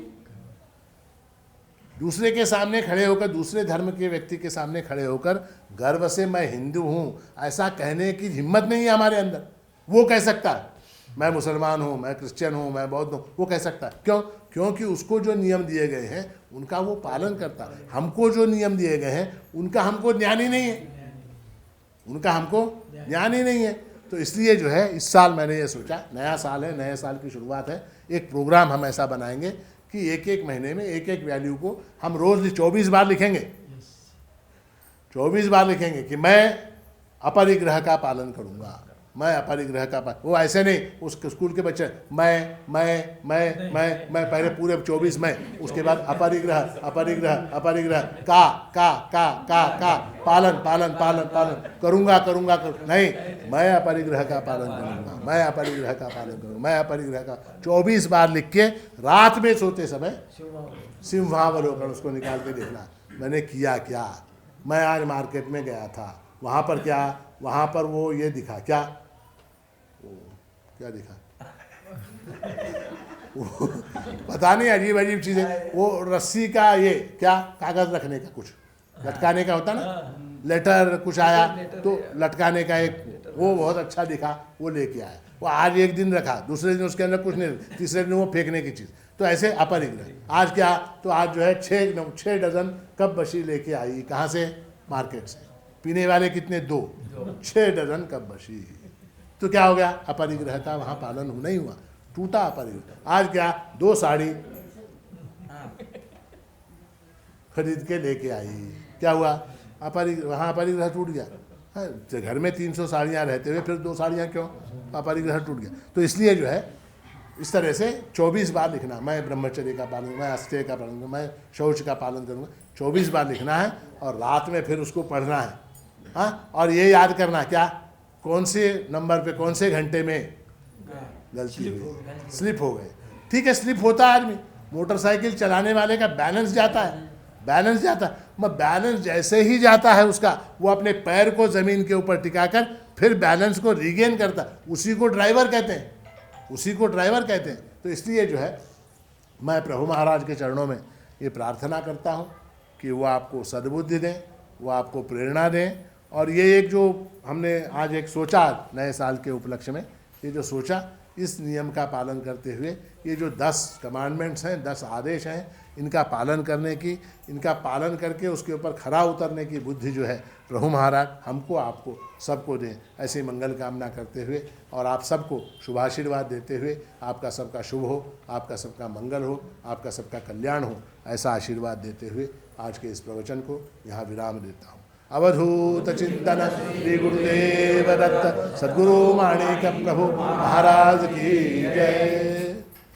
दूसरे के सामने खड़े होकर, दूसरे धर्म के व्यक्ति के सामने खड़े होकर गर्व से मैं हिंदू हूँ ऐसा कहने की हिम्मत नहीं है हमारे अंदर। वो कह सकता है मैं मुसलमान हूँ, मैं क्रिश्चियन हूँ, मैं बौद्ध हूँ, वो कह सकता है। क्यों? क्योंकि उसको जो नियम दिए गए हैं उनका वो पालन करता है। हमको जो नियम दिए गए हैं उनका हमको ज्ञान ही नहीं है, उनका हमको ज्ञान ही नहीं है। तो इसलिए जो है इस साल मैंने ये सोचा, नया साल है, नए साल की शुरुआत है, एक प्रोग्राम हम ऐसा बनाएंगे कि 1 महीने में एक वैल्यू को हम रोज 24 बार लिखेंगे। 24 बार लिखेंगे कि मैं अपरिग्रह का पालन करूंगा, मैं अपरिग्रह का पालन। वो ऐसे नहीं, उस स्कूल के बच्चे मैं पहले पूरे 24 में, उसके बाद अपरिग्रह का पालन करूंगा नहीं, मैं अपरिग्रह का पालन करूंगा, मैं अपरिग्रह का पालन करूंगा, मैं अपरिग्रह का 24 बार लिख के रात में सोते समय सिंहावलोकन उसको निकाल के देखना मैंने किया क्या। मैं आज मार्केट में गया था, वहाँ पर क्या, वहाँ पर वो ये दिखा, क्या दिखा पता नहीं, अजीब अजीब चीज़ें। वो रस्सी का ये क्या, कागज़ रखने का कुछ लटकाने का होता ना, लेटर कुछ आया तो लटकाने का एक, वो बहुत अच्छा दिखा, वो लेके आया। वो आज एक दिन रखा, दूसरे दिन उसके अंदर कुछ नहीं, तीसरे दिन वो फेंकने की चीज़। तो ऐसे अपरिग्रह। आज क्या, तो आज जो है 6 डजन कप बशी लेके आई। कहाँ से? मार्केट से। पीने वाले कितने? 2। 6 डजन कप बशी। तो क्या हो गया, अपरिग्रह का वहाँ पालन नहीं हुआ, टूटा अपरिग्रह। आज क्या, 2 साड़ी खरीद के लेके आई, क्या हुआ, वहाँ अपरिग्रह टूट गया। घर में 300 साड़ियाँ रहते हुए फिर 2 साड़ियाँ क्यों, अपरिग्रह टूट गया। तो इसलिए जो है इस तरह से 24 बार लिखना, मैं ब्रह्मचर्य का पालन, मैं अस्तेय का पालन करूँगा, मैं शौच का पालन करूँगा। 24 बार लिखना है और रात में फिर उसको पढ़ना है। हाँ, और ये याद करना क्या, कौन से नंबर पे, कौन से घंटे में गलती हुई, स्लिप हो गए। ठीक है, स्लिप होता है आदमी, मोटरसाइकिल चलाने वाले का बैलेंस जाता है, बैलेंस जैसे ही जाता है उसका, वो अपने पैर को ज़मीन के ऊपर टिकाकर फिर बैलेंस को रिगेन करता है, उसी को ड्राइवर कहते हैं। तो इसलिए जो है मैं प्रभु महाराज के चरणों में ये प्रार्थना करता हूँ कि वो आपको सद्बुद्धि दें, वो आपको प्रेरणा दें। और ये एक जो हमने आज एक सोचा नए साल के उपलक्ष्य में, ये जो सोचा, इस नियम का पालन करते हुए ये जो 10 कमांडमेंट्स हैं, 10 आदेश हैं, इनका पालन करने की, इनका पालन करके उसके ऊपर खरा उतरने की बुद्धि जो है प्रभु महाराज हमको, आपको, सबको दें। ऐसी मंगल कामना करते हुए और आप सबको शुभाशीर्वाद देते हुए, आपका सबका शुभ हो, आपका सबका मंगल हो, आपका सबका कल्याण हो, ऐसा आशीर्वाद देते हुए आज के इस प्रवचन को यहाँ विराम देता हूँ। अवधूत चिंतन श्री गुरुदेव दत्त सद्गुरु माणिक प्रभु महाराज की जय।